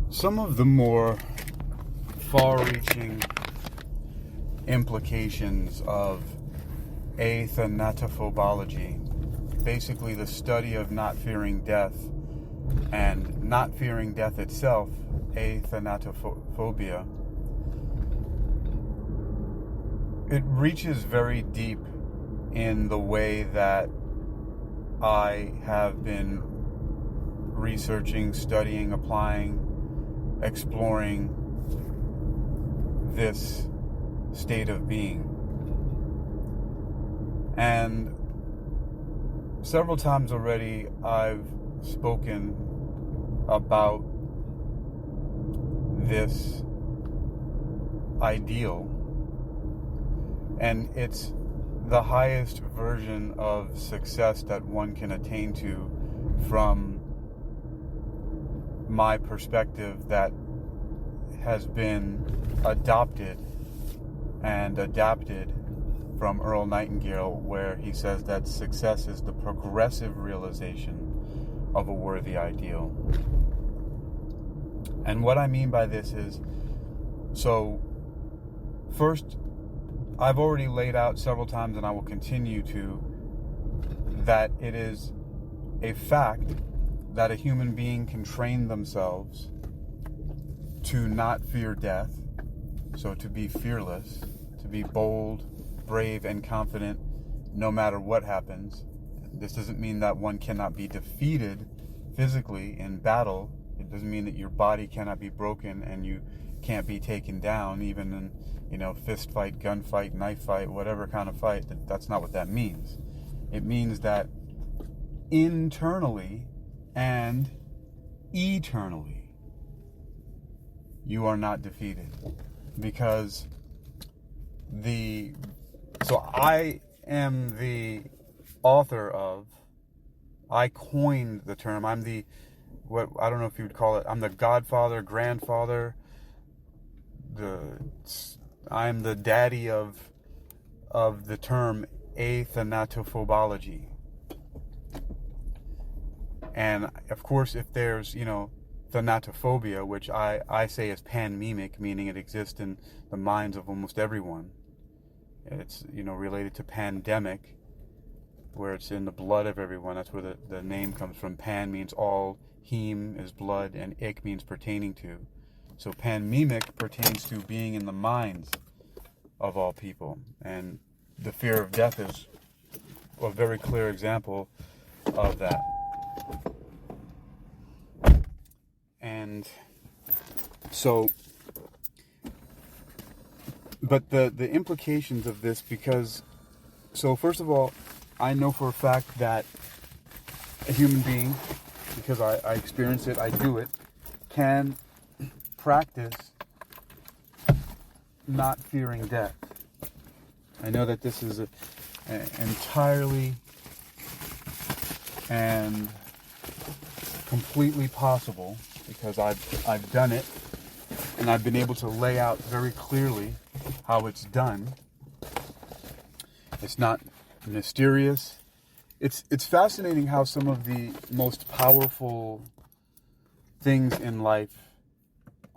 Some of the more far-reaching implications of athanatophobology, basically the study of not fearing death and not fearing death itself, athanatophobia, it reaches very deep in the way that I have been researching, studying, applying, exploring this state of being. And several times already I've spoken about this ideal, and it's the highest version of success that one can attain to from my perspective, that has been adopted and adapted from Earl Nightingale, where he says that success is the progressive realization of a worthy ideal. And what I mean by this is, so first, I've already laid out several times, and I will continue to, that it is a fact that a human being can train themselves to not fear death, so to be fearless, to be bold, brave, and confident no matter what happens. This doesn't mean that one cannot be defeated physically in battle. It doesn't mean that your body cannot be broken and you can't be taken down, even in, fist fight, gunfight, knife fight, whatever kind of fight. That's not what that means. It means that internally and eternally, you are not defeated. Because so I am the author of, I coined the term, I don't know if you would call it, I'm the godfather, grandfather, I'm the daddy of the term athanatophobology. And of course, if there's, thanatophobia, which I say is panmemic, meaning it exists in the minds of almost everyone. It's, related to pandemic, where it's in the blood of everyone. That's where the name comes from. Pan means all, heme is blood, and ik means pertaining to. So panmemic pertains to being in the minds of all people. And the fear of death is a very clear example of that. And so, but the implications of this, so first of all, I know for a fact that a human being, because I experience it, I do it, can practice not fearing death. I know that this is entirely and completely possible, because I've done it, and I've been able to lay out very clearly how it's done. It's not mysterious. It's fascinating how some of the most powerful things in life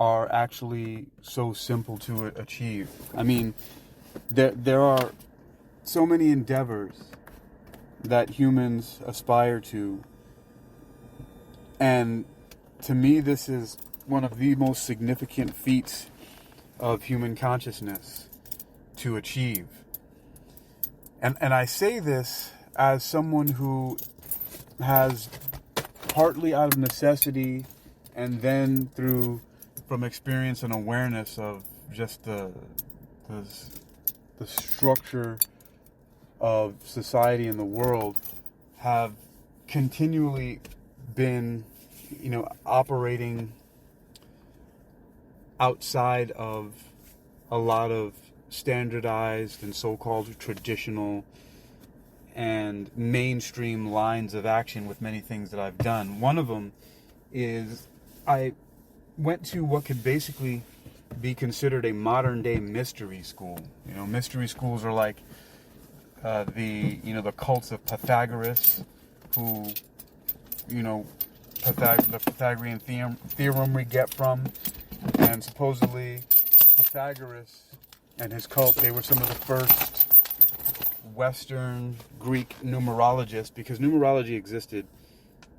are actually so simple to achieve. I mean, there are so many endeavors that humans aspire to, and to me, this is one of the most significant feats of human consciousness to achieve. And I say this as someone who has, partly out of necessity and then from experience and awareness of just the structure of society and the world, have continually been operating outside of a lot of standardized and so-called traditional and mainstream lines of action with many things that I've done. One of them is I went to what could basically be considered a modern-day mystery school. Mystery schools are like the cults of Pythagoras, who the Pythagorean theorem we get from. And supposedly Pythagoras and his cult, they were some of the first Western Greek numerologists, because numerology existed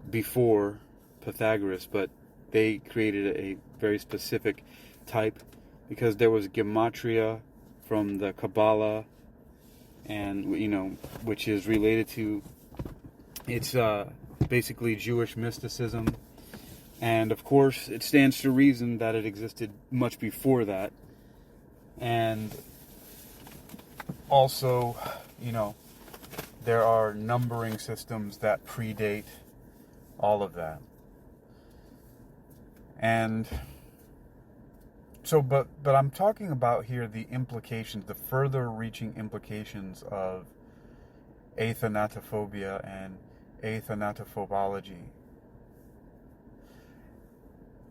before Pythagoras, but they created a very specific type because there was gematria from the Kabbalah, and which is related to, it's basically Jewish mysticism. And of course, it stands to reason that it existed much before that. And also, there are numbering systems that predate all of that. And so, but I'm talking about here the implications, the further reaching implications of athanatophobia and athanatophobology.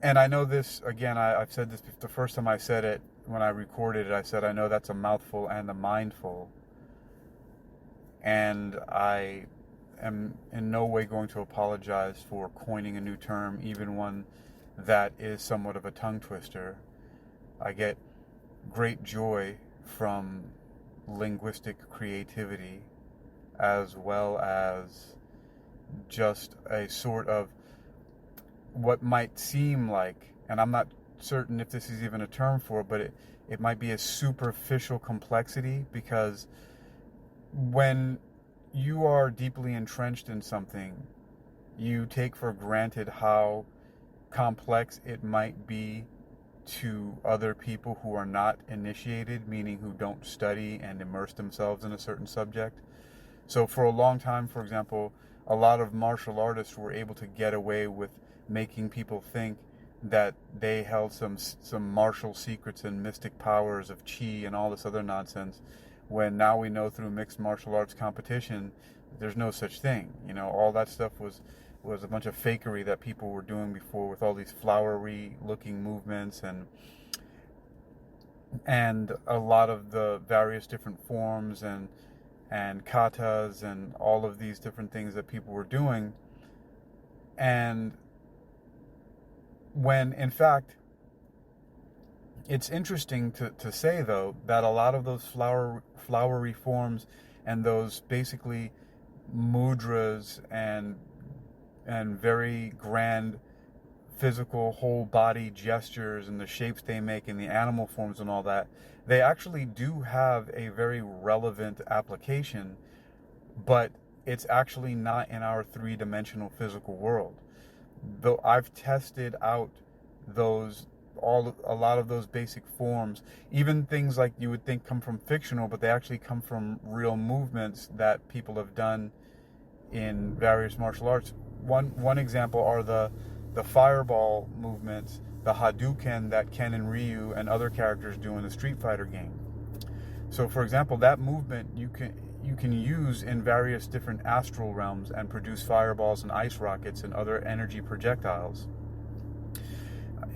And I know this, again, I've said this the first time I said it, when I recorded it, I said, I know that's a mouthful and a mindful. And I am in no way going to apologize for coining a new term, even one that is somewhat of a tongue twister. I get great joy from linguistic creativity, as well as just a sort of what might seem like, and I'm not certain if this is even a term for it, but it might be a superficial complexity, because when you are deeply entrenched in something, you take for granted how complex it might be to other people who are not initiated, meaning who don't study and immerse themselves in a certain subject. So for a long time, for example, a lot of martial artists were able to get away with making people think that they held some martial secrets and mystic powers of chi and all this other nonsense, when now we know through mixed martial arts competition there's no such thing. All that stuff was a bunch of fakery that people were doing before, with all these flowery looking movements and a lot of the various different forms and katas and all of these different things that people were doing. And when in fact, it's interesting to say, though, that a lot of those flowery forms and those basically mudras and very grand physical whole body gestures and the shapes they make and the animal forms and all that, they actually do have a very relevant application, but it's actually not in our three-dimensional physical world. Though I've tested out a lot of those basic forms, even things like you would think come from fictional, but they actually come from real movements that people have done in various martial arts. One example are the fireball movements, the Hadouken that Ken and Ryu and other characters do in the Street Fighter game. So for example, that movement you can use in various different astral realms and produce fireballs and ice rockets and other energy projectiles.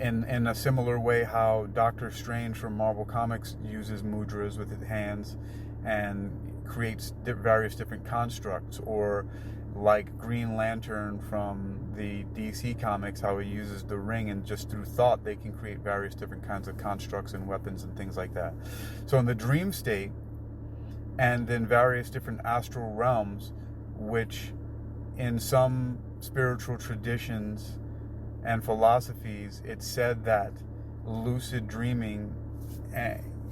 In a similar way how Doctor Strange from Marvel Comics uses mudras with his hands and creates various different constructs, or like Green Lantern from the DC Comics, how he uses the ring, and just through thought they can create various different kinds of constructs and weapons and things like that. So in the dream state and in various different astral realms, which in some spiritual traditions and philosophies, it's said that lucid dreaming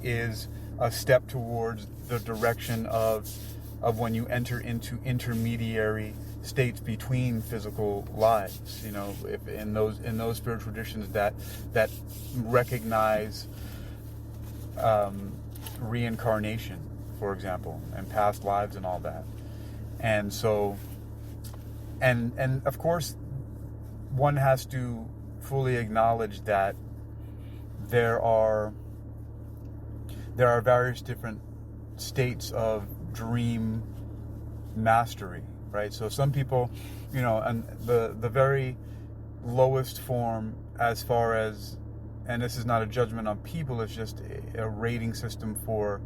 is a step towards the direction of when you enter into intermediary states between physical lives. If in those spiritual traditions that recognize reincarnation, for example, and past lives and all that. And so, and of course, one has to fully acknowledge that there are various different states of dream mastery, right? So some people, and the very lowest form, as far as, and this is not a judgment on people, it's just a rating system for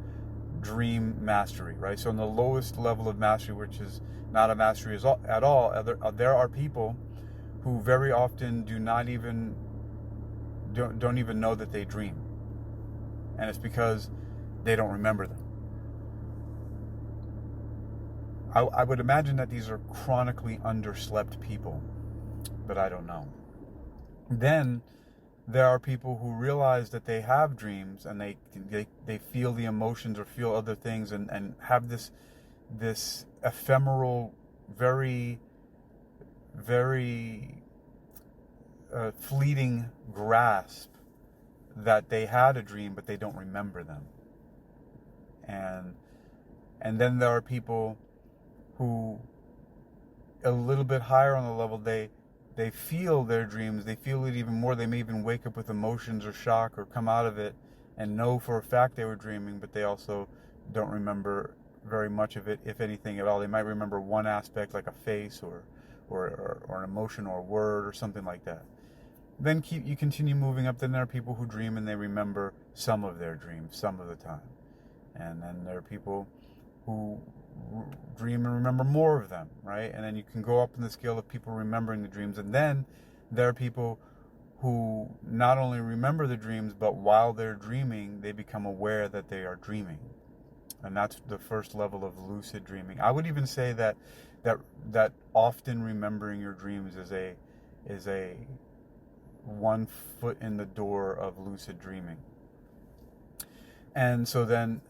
dream mastery, right? So in the lowest level of mastery, which is not a mastery at all, there are people who very often don't even know that they dream. And it's because they don't remember them. I would imagine that these are chronically underslept people, but I don't know. Then there are people who realize that they have dreams, and they feel the emotions or feel other things, and have this ephemeral, very, very fleeting grasp that they had a dream, but they don't remember them. And then there are people who, a little bit higher on the level, they feel their dreams, they feel it even more. They may even wake up with emotions or shock or come out of it and know for a fact they were dreaming, but they also don't remember very much of it, if anything at all. They might remember one aspect, like a face or an emotion or a word or something like that. Then you continue moving up. Then there are people who dream and they remember some of their dreams some of the time. And then there are people who dream and remember more of them, right? And then you can go up in the scale of people remembering the dreams. And then there are people who not only remember the dreams, but while they're dreaming, they become aware that they are dreaming. And that's the first level of lucid dreaming. I would even say that often remembering your dreams is a 1 foot in the door of lucid dreaming. And so then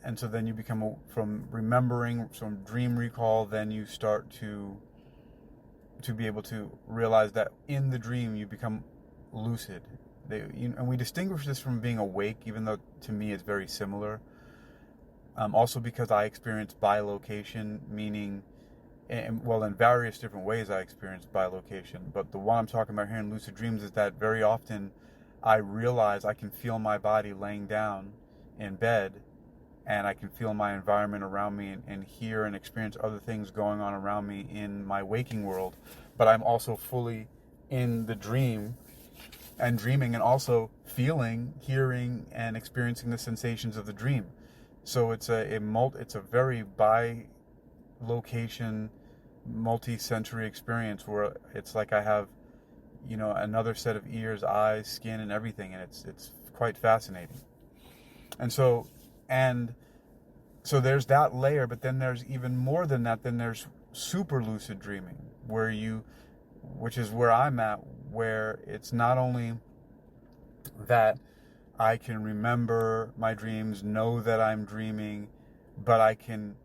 you become, from remembering, from dream recall, then you start to be able to realize that in the dream you become lucid. And we distinguish this from being awake, even though to me it's very similar. Also because I experience bilocation, meaning, in various different ways I experience bilocation. But the one I'm talking about here in lucid dreams is that very often I realize I can feel my body laying down in bed, and I can feel my environment around me and hear and experience other things going on around me in my waking world. But I'm also fully in the dream and dreaming, and also feeling, hearing, and experiencing the sensations of the dream. So it's a very bi-location, multi-sensory experience where it's like I have, another set of ears, eyes, skin, and everything, and it's quite fascinating. And so there's that layer, but then there's even more than that. Then there's super lucid dreaming, which is where I'm at, where it's not only that I can remember my dreams, know that I'm dreaming, but I can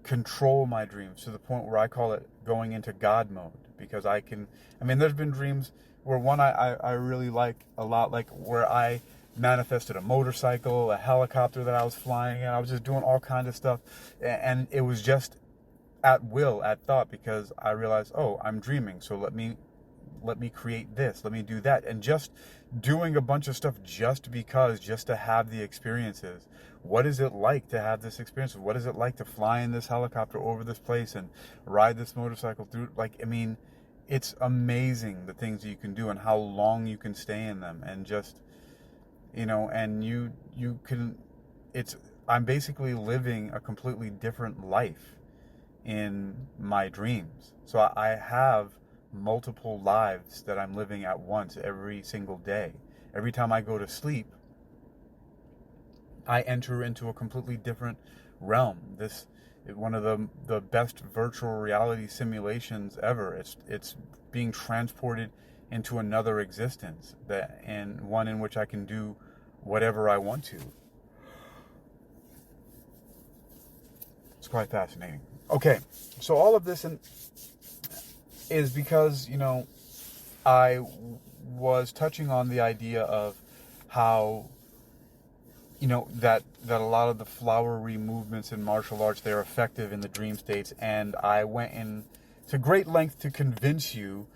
control my dreams to the point where I call it going into God mode, because there's been dreams where one I really like a lot, like where I manifested a motorcycle, a helicopter that I was flying, and I was just doing all kinds of stuff, and it was just at will, at thought, because I realized, oh, I'm dreaming, so let me create this, let me do that, and just doing a bunch of stuff just to have the experiences. What is it like to have this experience? What is it like to fly in this helicopter over this place and ride this motorcycle through? It's amazing the things that you can do and how long you can stay in them, and just, and you can, I'm basically living a completely different life in my dreams. So I have multiple lives that I'm living at once every single day. Every time I go to sleep, I enter into a completely different realm. This is one of the best virtual reality simulations ever. It's being transported into another existence, and one in which I can do whatever I want to. It's quite fascinating. Okay, so all of this is because, I was touching on the idea of how, that a lot of the flowery movements in martial arts, they're effective in the dream states, and I went into great length to convince you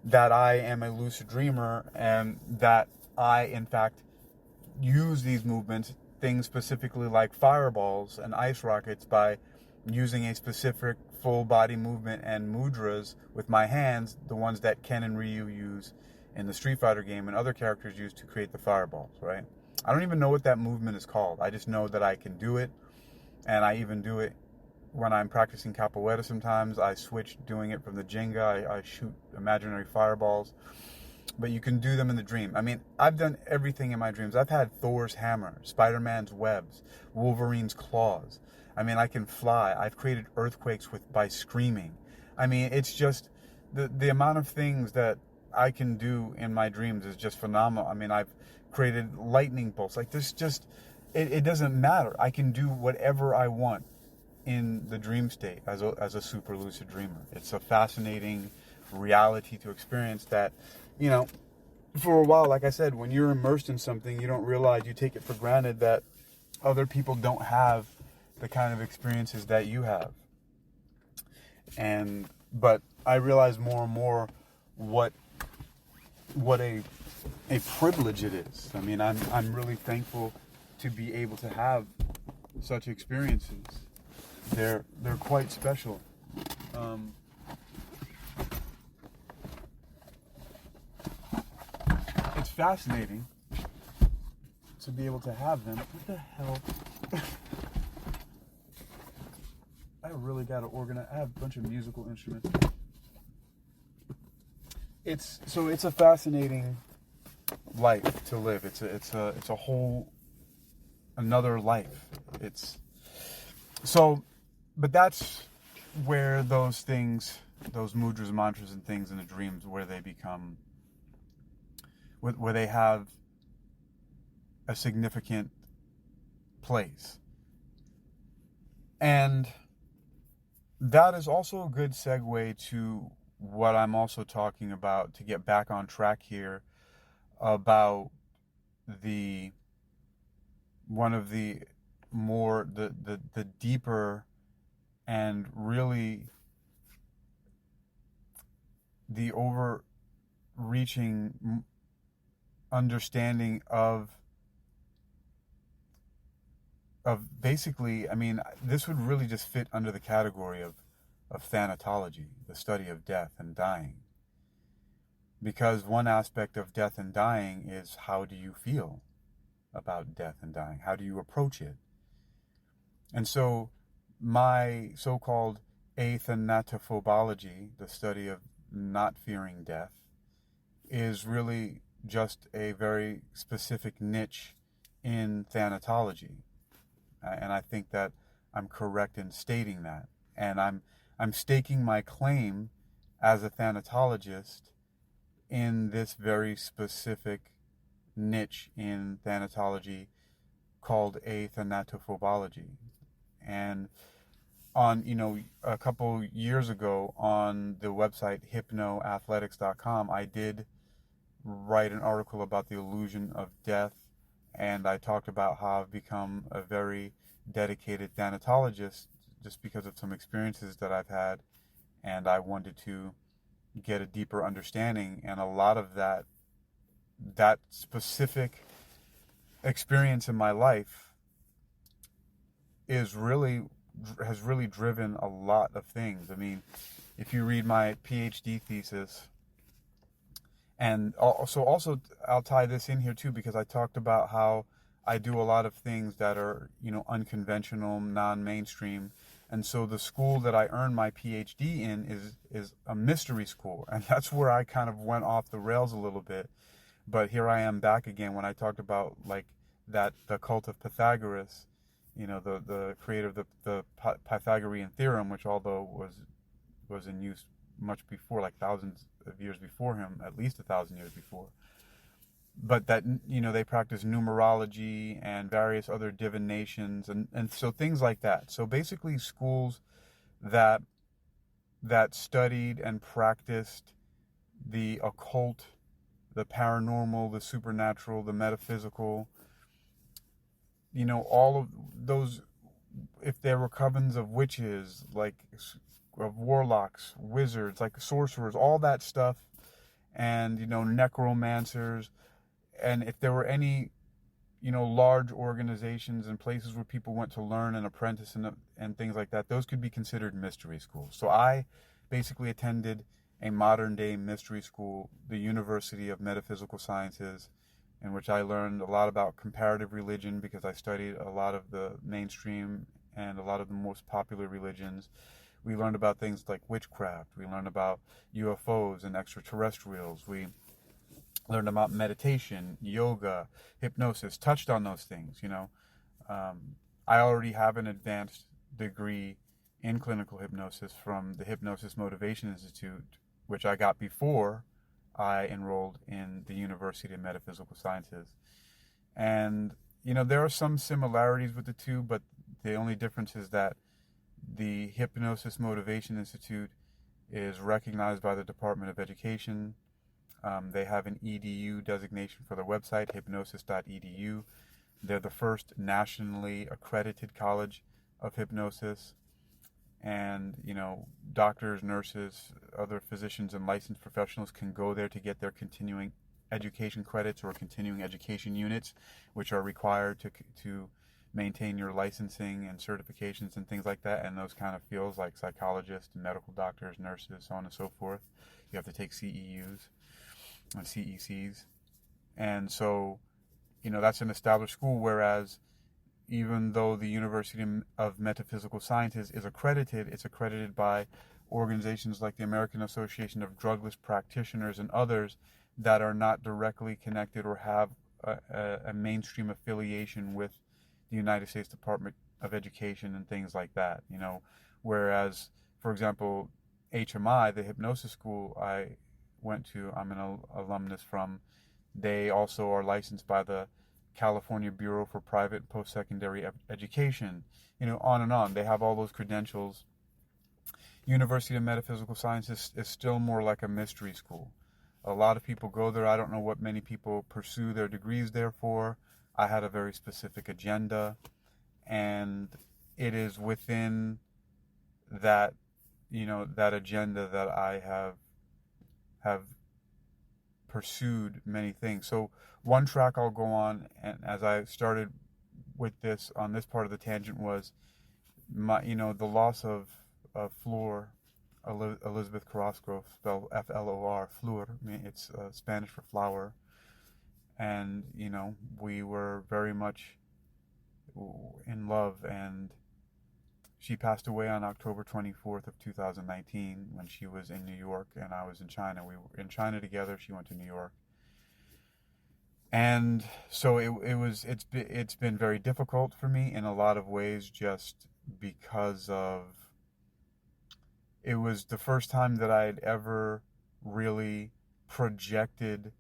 that I am a lucid dreamer, and that I, in fact, use these movements, things specifically like fireballs and ice rockets, by using a specific full body movement and mudras with my hands, the ones that Ken and Ryu use in the Street Fighter game and other characters use to create the fireballs, right? I don't even know what that movement is called. I just know that I can do it, and I even do it when I'm practicing capoeira, sometimes I switch doing it from the Jenga. I shoot imaginary fireballs. But you can do them in the dream. I mean, I've done everything in my dreams. I've had Thor's hammer, Spider-Man's webs, Wolverine's claws. I mean, I can fly. I've created earthquakes by screaming. I mean, it's just the amount of things that I can do in my dreams is just phenomenal. I mean, I've created lightning bolts. Like, this just, it doesn't matter. I can do whatever I want in the dream state as a super lucid dreamer. It's a fascinating reality to experience that, you know, for a while, like I said, when you're immersed in something, you don't realize, you take it for granted that other people don't have the kind of experiences that you have. But I realize more and more what a privilege it is. I mean, I'm really thankful to be able to have such experiences. They're quite special. It's fascinating to be able to have them. What the hell? I really got to organize. I have a bunch of musical instruments. It's a fascinating life to live. It's a whole another life. But that's where those things, those mudras, mantras, and things in the dreams, where they become, where they have a significant place. And that is also a good segue to what I'm also talking about, to get back on track here, about one of the more, the deeper and really the overreaching understanding of basically, I mean, this would really just fit under the category of thanatology, the study of death and dying. Because one aspect of death and dying is, how do you feel about death and dying? How do you approach it? And so my so-called athanatophobology, the study of not fearing death, is really just a very specific niche in thanatology. And I think that I'm correct in stating that. And I'm staking my claim as a thanatologist in this very specific niche in thanatology called athanatophobology. And on, a couple years ago on the website hypnoathletics.com, I did write an article about the illusion of death, and I talked about how I've become a very dedicated thanatologist just because of some experiences that I've had, and I wanted to get a deeper understanding. And a lot of that specific experience in my life has really driven a lot of things. I mean, if you read my PhD thesis, and also I'll tie this in here too, because I talked about how I do a lot of things that are, unconventional, non-mainstream. And so the school that I earned my PhD in is a mystery school. And that's where I kind of went off the rails a little bit. But here I am back again when I talked about the cult of Pythagoras, the creator of the Pythagorean theorem, which although was in use much before, like thousands of years before him, at least 1,000 years before. But that, they practice numerology and various other divinations and so things like that. So basically schools that studied and practiced the occult, the paranormal, the supernatural, the metaphysical, all of those, if there were covens of witches, of warlocks, wizards, like sorcerers, all that stuff, and, necromancers, and if there were any, large organizations and places where people went to learn and apprentice and things like that, those could be considered mystery schools. So I basically attended a modern day mystery school, the University of Metaphysical Sciences, in which I learned a lot about comparative religion, because I studied a lot of the mainstream and a lot of the most popular religions. We learned about things like witchcraft. We learned about UFOs and extraterrestrials. We learned about meditation, yoga, hypnosis, touched on those things, I already have an advanced degree in clinical hypnosis from the Hypnosis Motivation Institute, which I got before I enrolled in the University of Metaphysical Sciences. And, there are some similarities with the two, but the only difference is that the Hypnosis Motivation Institute is recognized by the Department of Education. They have an EDU designation for their website, hypnosis.edu. They're the first nationally accredited college of hypnosis. And, doctors, nurses, other physicians, and licensed professionals can go there to get their continuing education credits or continuing education units, which are required to maintain your licensing and certifications and things like that. And those kind of fields like psychologists, medical doctors, nurses, so on and so forth. You have to take CEUs and CECs. And so, that's an established school, whereas even though the University of Metaphysical Sciences is accredited, it's accredited by organizations like the American Association of Drugless Practitioners and others that are not directly connected or have a mainstream affiliation with the United States Department of Education and things like that, whereas, for example, HMI, the hypnosis school I went to, I'm an alumnus from, they also are licensed by the California Bureau for Private Post-Secondary Education, on and on. They have all those credentials. University of Metaphysical Sciences is still more like a mystery school. A lot of people go there. I don't know what many people pursue their degrees there for. I had a very specific agenda, and it is within that, that agenda that I have pursued many things. So one track I'll go on, and as I started with this on this part of the tangent, was the loss of Flor, Elizabeth Carrasco, spelled Flor, Flor. It's Spanish for flower. And we were very much in love, and she passed away on October 24th of 2019 when she was in New York and I was in China. We were in China together. She went to New York. And so it's been very difficult for me in a lot of ways, just because of, it was the first time that I had ever really projected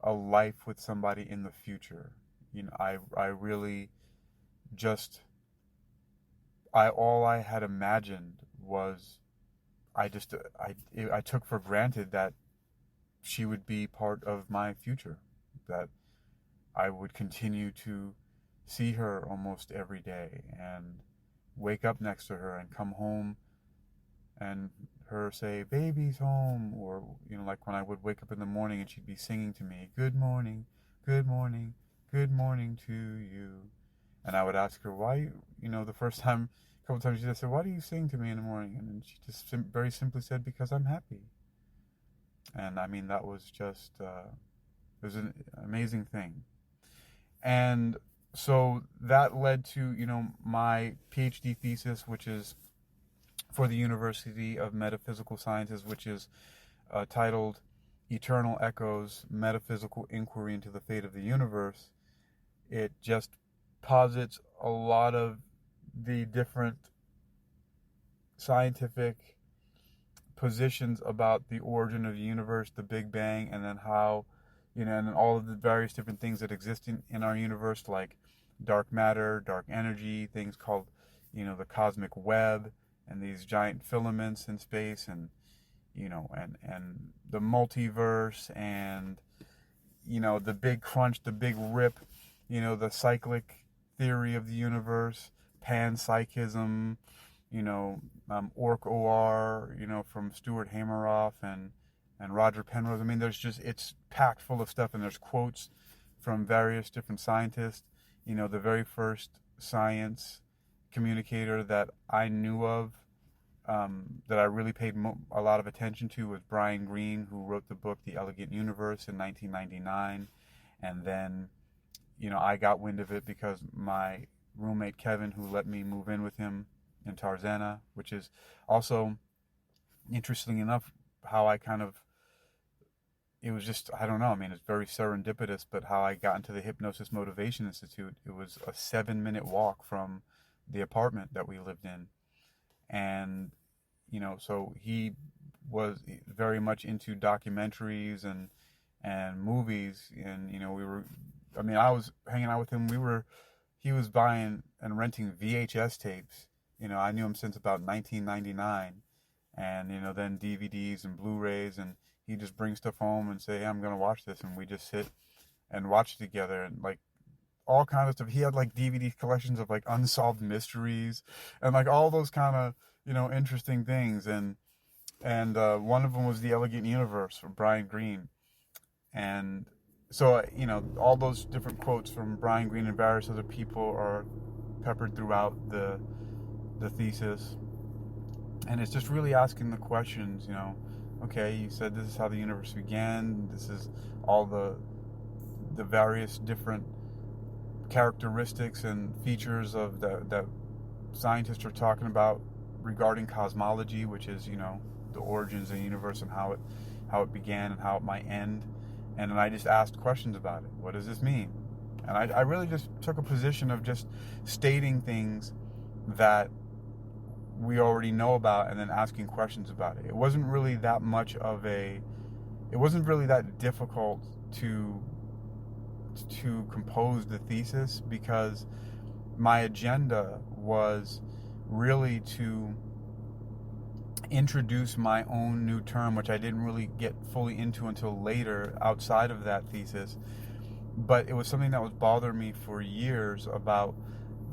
a life with somebody in the future. I really just, all I had imagined was, I took for granted that she would be part of my future, that I would continue to see her almost every day and wake up next to her and come home and her say, "Baby's home," or, like when I would wake up in the morning and she'd be singing to me, "Good morning, good morning, good morning to you." And I would ask her, why, the first time, a couple times she just said, "Why do you sing to me in the morning?" And then she just very simply said, "Because I'm happy." And I mean, that was just, it was an amazing thing. And so that led to, my PhD thesis, which is for the University of Metaphysical Sciences, which is titled Eternal Echoes, Metaphysical Inquiry into the Fate of the Universe. It just posits a lot of the different scientific positions about the origin of the universe, the Big Bang, and then how, and then all of the various different things that exist in our universe, like dark matter, dark energy, things called, the cosmic web, and these giant filaments in space, and and the multiverse, and the big crunch, the big rip, the cyclic theory of the universe, panpsychism, Ork-OR, from Stuart Hameroff and Roger Penrose. I mean, it's packed full of stuff, and there's quotes from various different scientists. The very first science communicator that I knew of, that I really paid a lot of attention to, was Brian Greene, who wrote the book The Elegant Universe in 1999. And then, I got wind of it because my roommate Kevin, who let me move in with him in Tarzana, which is also, interesting enough, how I kind of, it was just, I don't know, I mean, it's very serendipitous, but how I got into the Hypnosis Motivation Institute, it was a 7-minute walk from the apartment that we lived in. And, so he was very much into documentaries and movies. And, I was hanging out with him. He was buying and renting VHS tapes. I knew him since about 1999. And, then DVDs and Blu-rays, and he just brings stuff home and say, hey, I'm going to watch this. And we just sit and watch it together, and like all kinds of stuff. He had like DVD collections of like unsolved mysteries and like all those kind of, interesting things. And one of them was The Elegant Universe from Brian Greene. And so, all those different quotes from Brian Greene and various other people are peppered throughout the thesis. And it's just really asking the questions, okay, you said this is how the universe began. This is all the various different characteristics and features of that scientists are talking about regarding cosmology, which is, the origins of the universe and how it began and how it might end. And then I just asked questions about it. What does this mean? And I really just took a position of just stating things that we already know about and then asking questions about it. It wasn't really that difficult to compose the thesis, because my agenda was really to introduce my own new term, which I didn't really get fully into until later outside of that thesis. But it was something that was bothering me for years about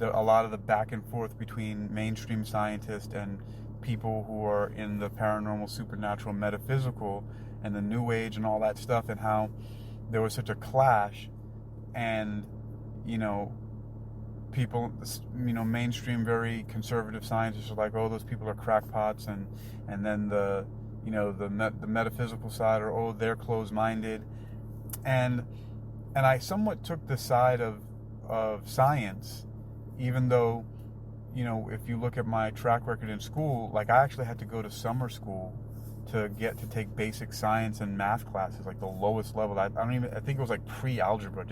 a lot of the back and forth between mainstream scientists and people who are in the paranormal, supernatural, metaphysical, and the New Age and all that stuff, and how there was such a clash. And people, mainstream, very conservative scientists are like, oh, those people are crackpots, and then the metaphysical side are, oh, they're closed-minded, and I somewhat took the side of science, even though, if you look at my track record in school, like I actually had to go to summer school to take basic science and math classes, like the lowest level. I think it was like pre-algebra,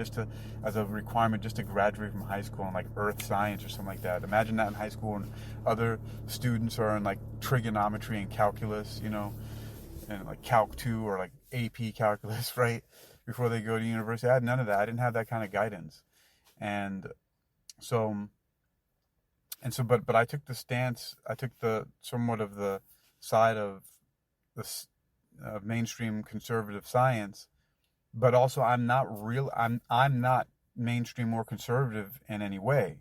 as a requirement just to graduate from high school, in like earth science or something like that. Imagine that in high school, and other students are in like trigonometry and calculus, and like Calc 2 or like AP calculus, right? Before they go to university. I had none of that. I didn't have that kind of guidance. But I took the stance, I took the somewhat of the side of the mainstream conservative science, but also I'm not mainstream or conservative in any way.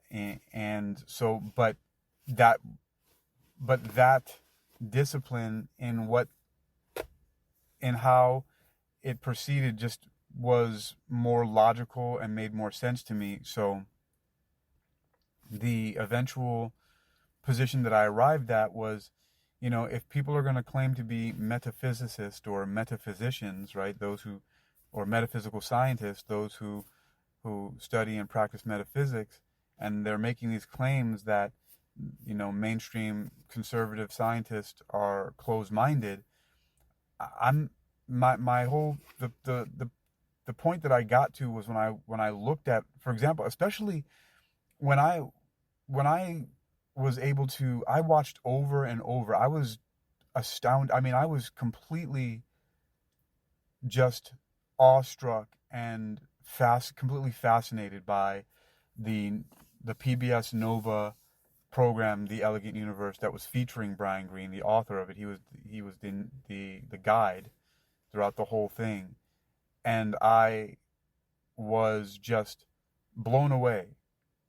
And so, but that discipline in how it proceeded just was more logical and made more sense to me. So the eventual position that I arrived at was, if people are going to claim to be metaphysicists or metaphysicians, right, or metaphysical scientists, those who study and practice metaphysics, and they're making these claims that, mainstream conservative scientists are closed-minded, the point that I got to was when I looked at, for example, especially when I was able to, I watched over and over. I was astounded. I mean, I was completely just awestruck and completely fascinated by the PBS Nova program, The Elegant Universe, that was featuring Brian Greene, the author of it. He was the guide throughout the whole thing. And I was just blown away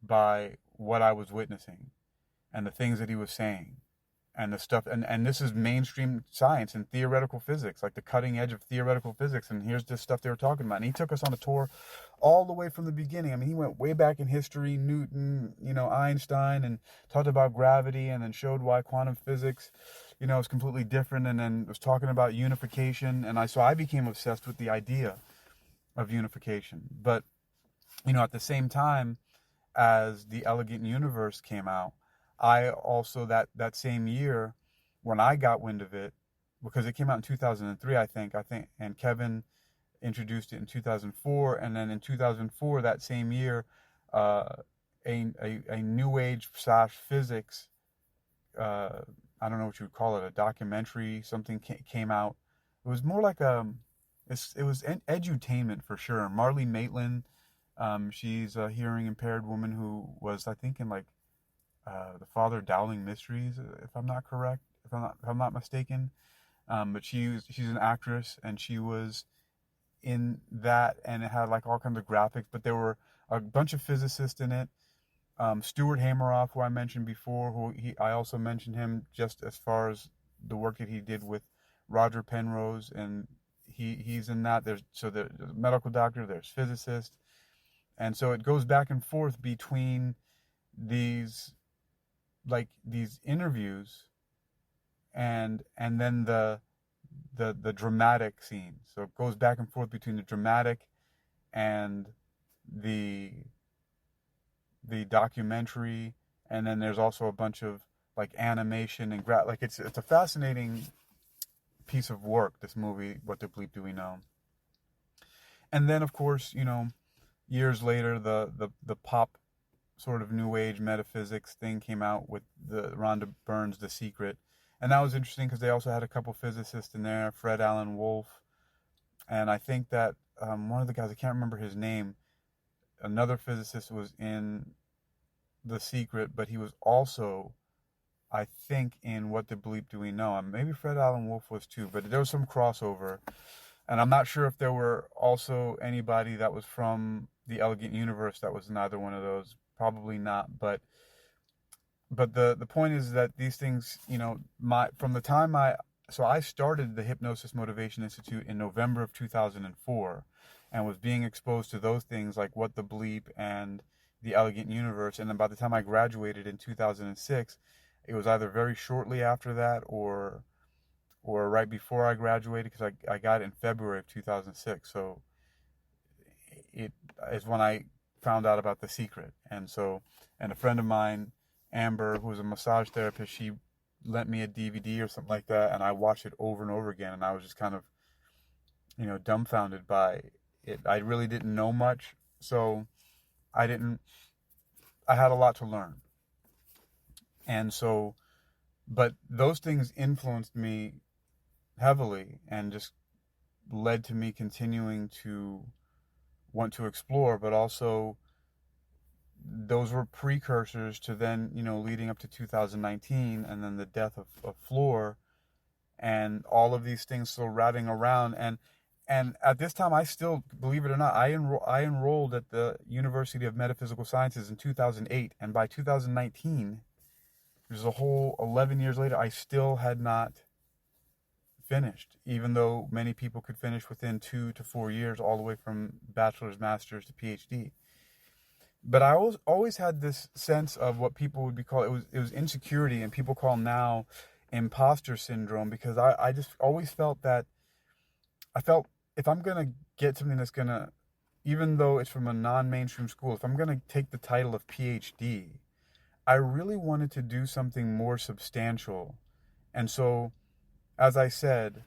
by what I was witnessing and the things that he was saying and the stuff. And this is mainstream science and theoretical physics, like the cutting edge of theoretical physics. And here's this stuff they were talking about. And he took us on a tour all the way from the beginning. I mean, he went way back in history, Newton, Einstein, and talked about gravity, and then showed why quantum physics, is completely different. And then was talking about unification. And so I became obsessed with the idea of unification. But, at the same time, as The Elegant Universe came out. I also, that same year, when I got wind of it, because it came out in 2003, I think, and Kevin introduced it in 2004, and then in 2004, that same year, uh, a new age slash physics, I don't know what you would call it, a documentary, something came out. It was more like it was edutainment for sure. Marlee Maitland, she's a hearing impaired woman who was, I think, in like the Father Dowling Mysteries, if I'm not correct, if I'm not mistaken. But she's an actress, and she was in that, and it had like all kinds of graphics, but there were a bunch of physicists in it. Stuart Hameroff, who I mentioned before, I also mentioned him just as far as the work that he did with Roger Penrose, and he's in that. There's a medical doctor, there's physicist, and so it goes back and forth between these interviews and then the dramatic scene. So it goes back and forth between the dramatic and the documentary, and then there's also a bunch of like animation and it's a fascinating piece of work, this movie, What the Bleep Do We Know? And then of course, years later, the pop sort of new age metaphysics thing came out with the Rhonda Byrne's The Secret. And that was interesting because they also had a couple physicists in there, Fred Alan Wolf, and I think that one of the guys, I can't remember his name, another physicist was in The Secret, but he was also, I think, in What the Bleep Do We Know? And maybe Fred Alan Wolf was too, but there was some crossover. And I'm not sure if there were also anybody that was from The Elegant Universe that was in either one of those. Probably not, but the point is that these things, from the time I started the Hypnosis Motivation Institute in November of 2004, and was being exposed to those things like What the Bleep and The Elegant Universe. And then by the time I graduated in 2006, it was either very shortly after that or right before I graduated, because I got it in February of 2006. So it is when I found out about The Secret. And a friend of mine, Amber, who was a massage therapist, she lent me a DVD or something like that, and I watched it over and over again, and I was just kind of, dumbfounded by it. I really didn't know much, so I had a lot to learn. And so, but those things influenced me heavily and just led to me continuing to want to explore, but also those were precursors to then, leading up to 2019, and then the death of Floor, and all of these things still routing around. And at this time, I still, believe it or not, I enrolled at the University of Metaphysical Sciences in 2008, and by 2019, which is a whole 11 years later, I still had not finished, even though many people could finish within 2 to 4 years, all the way from bachelor's, master's to PhD. But I always had this sense of what people would be called, it was insecurity, and people call now imposter syndrome, because I just always felt that, if I'm going to get something that's going to, even though it's from a non-mainstream school, if I'm going to take the title of PhD, I really wanted to do something more substantial. And so, as I said,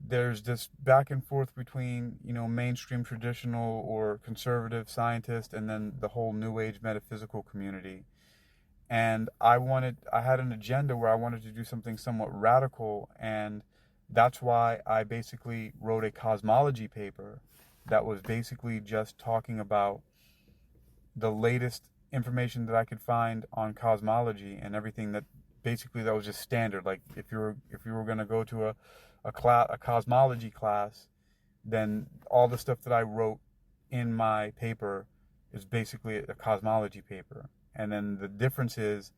there's this back and forth between, mainstream traditional or conservative scientists, and then the whole new age metaphysical community. And I had an agenda where I wanted to do something somewhat radical, and that's why I basically wrote a cosmology paper that was basically just talking about the latest information that I could find on cosmology, and everything that was just standard. Like if you were going to go to a cosmology class, then all the stuff that I wrote in my paper is basically a cosmology paper. And then the difference is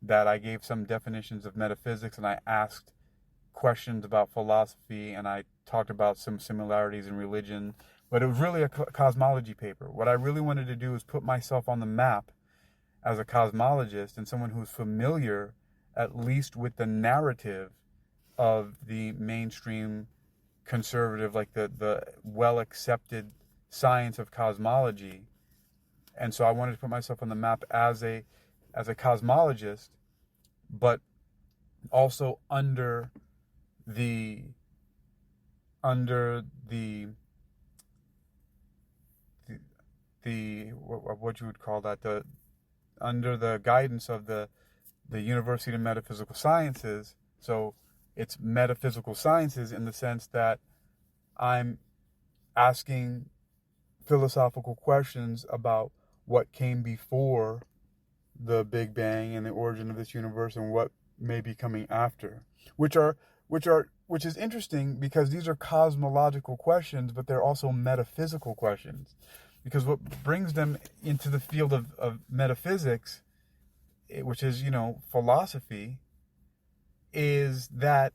that I gave some definitions of metaphysics, and I asked questions about philosophy, and I talked about some similarities in religion, but it was really a cosmology paper. What I really wanted to do was put myself on the map as a cosmologist, and someone who's familiar at least with the narrative of the mainstream conservative, like the well accepted science of cosmology, And so I wanted to put myself on the map as a cosmologist, but also under the what you would call that, the under the guidance of the University of Metaphysical Sciences. So it's metaphysical sciences in the sense that I'm asking philosophical questions about what came before the Big Bang and the origin of this universe and what may be coming after, which is interesting because these are cosmological questions, but they're also metaphysical questions, because what brings them into the field of metaphysics, which is, philosophy, is that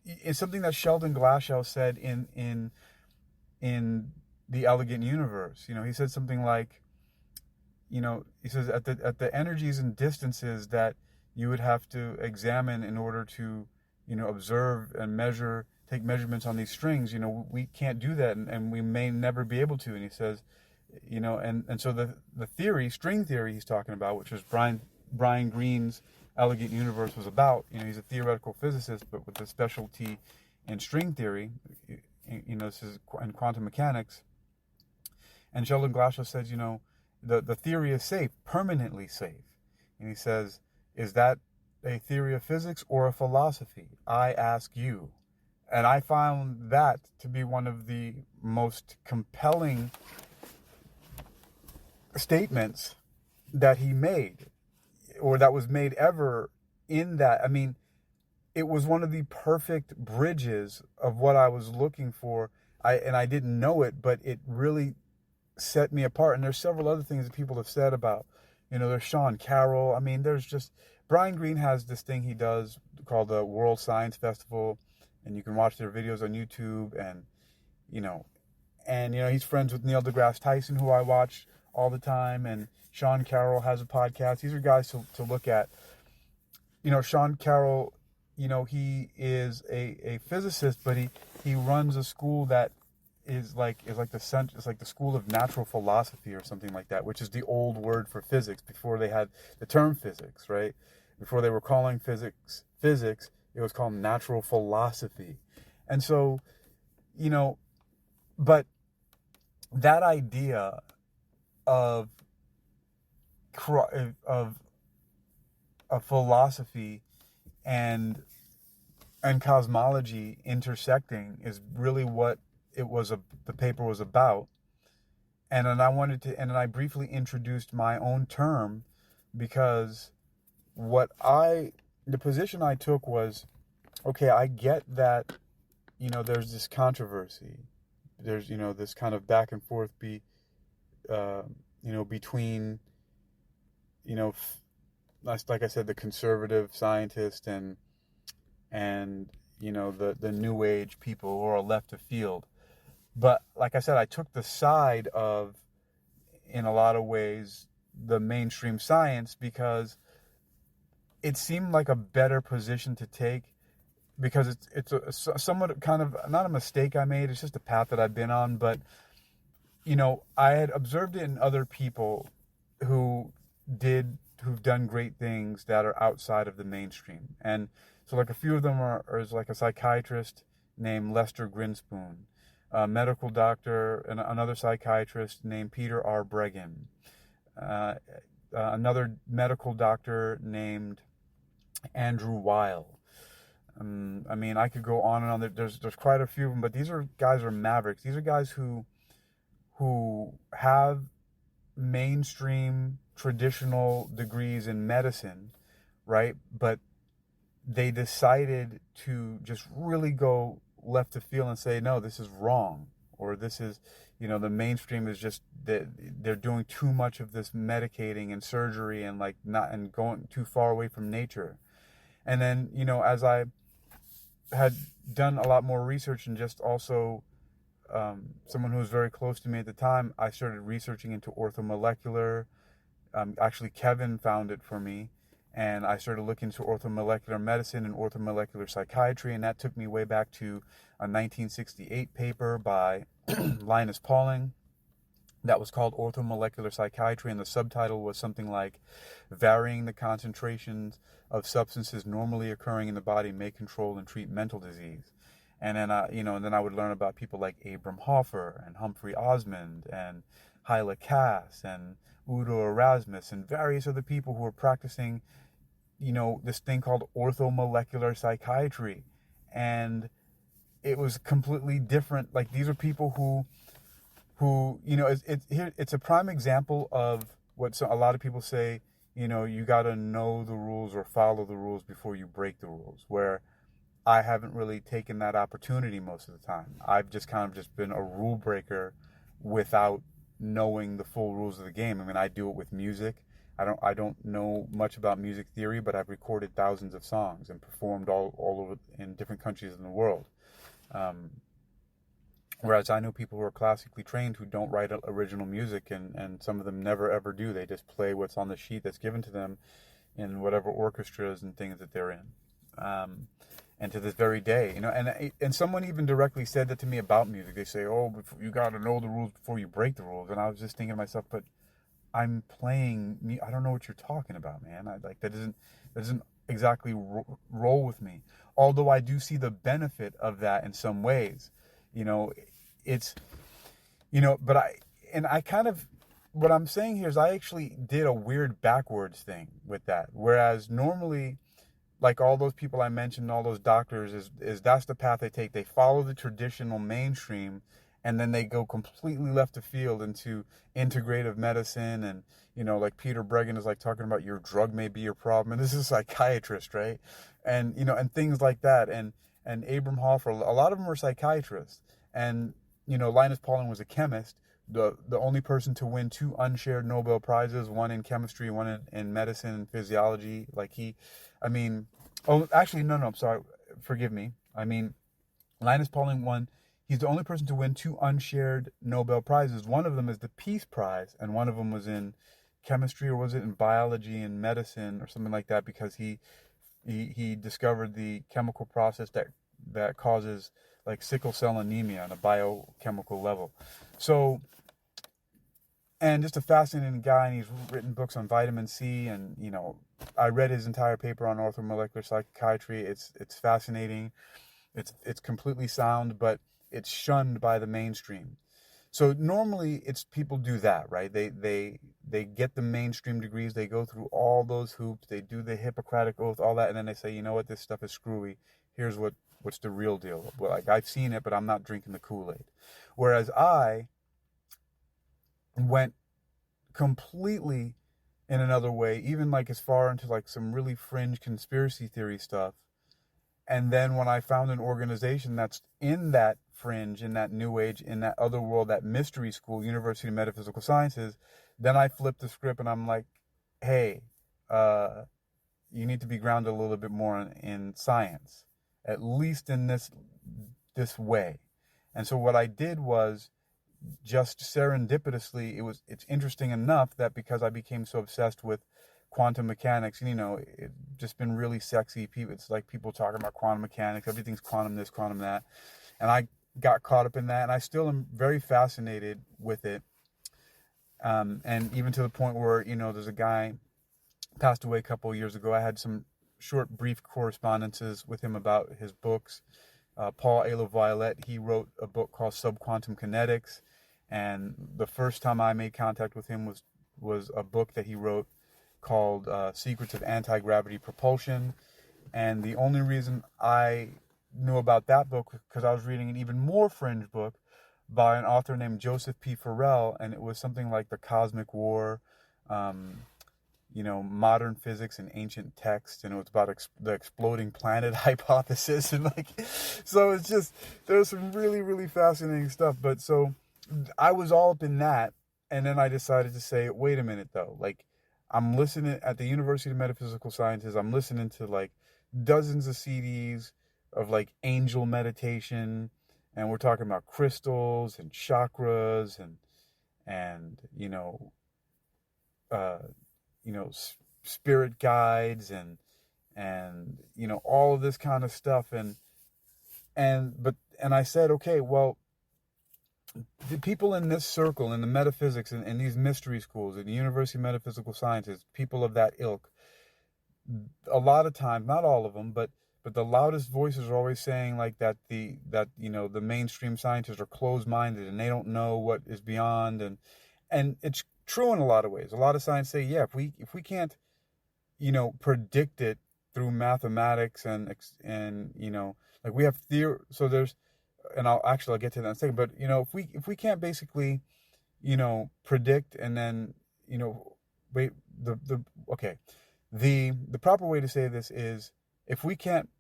it's something that Sheldon Glashow said in The Elegant Universe. He said something like, he says at the energies and distances that you would have to examine in order to, observe and measure, take measurements on these strings, we can't do that, and we may never be able to. And he says, and so the theory, string theory he's talking about, which is Brian Greene's Elegant Universe was about, he's a theoretical physicist, but with a specialty in string theory, this is in quantum mechanics. And Sheldon Glashow says, the theory is safe, permanently safe. And he says, is that a theory of physics or a philosophy? I ask you. And I found that to be one of the most compelling statements that he made, or that was made ever, in that. I mean, it was one of the perfect bridges of what I was looking for. I didn't know it, but it really set me apart. And there's several other things that people have said about, there's Sean Carroll. I mean, there's just, Brian Greene has this thing he does called the World Science Festival, and you can watch their videos on YouTube, and he's friends with Neil deGrasse Tyson, who I watch all the time, and Sean Carroll has a podcast. These are guys to look at. Sean Carroll, he is a physicist, but he runs a school that is like the school of natural philosophy or something like that, which is the old word for physics before they had the term physics, right? Before they were calling physics, it was called natural philosophy. And so, but that idea of philosophy and cosmology intersecting is really what the paper was about. And then I briefly introduced my own term, because the position I took was, okay, I get that, there's this controversy. There's, this kind of back and forth between, like I said, the conservative scientist and the new age people who are left of field. But like I said, I took the side of, in a lot of ways, the mainstream science, because it seemed like a better position to take, because it's a somewhat kind of, not a mistake I made, it's just a path that I've been on. But I had observed it in other people who've done great things that are outside of the mainstream. And so, like, a few of them is like a psychiatrist named Lester Grinspoon, a medical doctor, and another psychiatrist named Peter R. Breggin, another medical doctor named Andrew Weil. I mean, I could go on and on. There's quite a few of them, but these guys are mavericks. These are guys who have mainstream traditional degrees in medicine, right? But they decided to just really go left of field and say, no, this is wrong, or this is, the mainstream is just that they're doing too much of this medicating and surgery and going too far away from nature. And then, as I had done a lot more research, and just also someone who was very close to me at the time, I started researching into orthomolecular. Actually, Kevin found it for me, and I started looking into orthomolecular medicine and orthomolecular psychiatry, and that took me way back to a 1968 paper by Linus Pauling, that was called Orthomolecular Psychiatry, and the subtitle was something like "Varying the Concentrations of Substances Normally Occurring in the Body May Control and Treat Mental Disease." And then I would learn about people like Abram Hoffer and Humphrey Osmond and Hyla Cass and Udo Erasmus and various other people who were practicing, this thing called orthomolecular psychiatry. And it was completely different. Like, these are people who it's a prime example of what a lot of people say, you got to know the rules or follow the rules before you break the rules, where I haven't really taken that opportunity most of the time. I've just kind of just been a rule breaker without knowing the full rules of the game. I mean, I do it with music. I don't know much about music theory, but I've recorded thousands of songs and performed all over in different countries in the world. Whereas I know people who are classically trained who don't write original music, and some of them never ever do. They just play what's on the sheet that's given to them in whatever orchestras and things that they're in. And to this very day, and someone even directly said that to me about music. They say, "Oh, you got to know the rules before you break the rules." And I was just thinking to myself, but I'm playing. I don't know what you're talking about, man. That doesn't exactly roll with me. Although I do see the benefit of that in some ways. But I kind of, what I'm saying here is I actually did a weird backwards thing with that. Whereas normally, like all those people I mentioned, all those doctors, is that's the path they take. They follow the traditional mainstream, and then they go completely left of field into integrative medicine. And, like Peter Breggin is like talking about your drug may be your problem. And this is a psychiatrist, right? And, and things like that. And Abram Hoffer, a lot of them were psychiatrists. And, Linus Pauling was a chemist, the only person to win 2 unshared Nobel Prizes, one in chemistry, one in medicine and physiology. I'm sorry, forgive me. Linus Pauling won. He's the only person to win 2 unshared Nobel Prizes. One of them is the Peace Prize, and one of them was in chemistry, or was it in biology and medicine or something like that, because he discovered the chemical process that causes like sickle cell anemia on a biochemical level. So, and just a fascinating guy, and he's written books on vitamin C, and I read his entire paper on orthomolecular psychiatry. It's fascinating. It's completely sound, but it's shunned by the mainstream. So normally it's people do that, right? They get the mainstream degrees, they go through all those hoops, they do the Hippocratic Oath, all that, and then they say, you know what, this stuff is screwy. Here's what's the real deal. Well, like, I've seen it, but I'm not drinking the Kool-Aid. Whereas I went completely in another way, even like as far into like some really fringe conspiracy theory stuff. And then when I found an organization that's in that fringe, in that new age, in that other world, that mystery school, University of Metaphysical Sciences, then I flipped the script and I'm like, hey, you need to be grounded a little bit more in science, at least in this way. And so what I did was, just serendipitously, it's interesting enough that because I became so obsessed with quantum mechanics, it's just been really sexy. It's like people talking about quantum mechanics, everything's quantum this, quantum that. And I got caught up in that, and I still am very fascinated with it. And even to the point where, there's a guy passed away a couple of years ago. I had some short, brief correspondences with him about his books. Paul Elo-Violette, he wrote a book called Subquantum Kinetics. And the first time I made contact with him was a book that he wrote called Secrets of Anti-Gravity Propulsion. And the only reason I knew about that book was because I was reading an even more fringe book by an author named Joseph P. Farrell, and it was something like The Cosmic War, modern physics and ancient texts, and it was about the exploding planet hypothesis, and so it's just, there's some really, really fascinating stuff. But so I was all up in that, and then I decided to say, wait a minute though, like, I'm listening at the University of Metaphysical Sciences, I'm listening to like dozens of CDs of like angel meditation, and we're talking about crystals and chakras and spirit guides and all of this kind of stuff, and I said, okay, well, the people in this circle, in the metaphysics, in these mystery schools, in the University of Metaphysical Sciences, people of that ilk, a lot of times, not all of them, but the loudest voices are always saying like that the mainstream scientists are closed-minded and they don't know what is beyond, and it's true in a lot of ways. A lot of science say, yeah, if we can't predict it through mathematics and like we have theory, so there's, and I'll get to that in a second, but if we can't basically predict and then wait the okay, the proper way to say this is, if we can't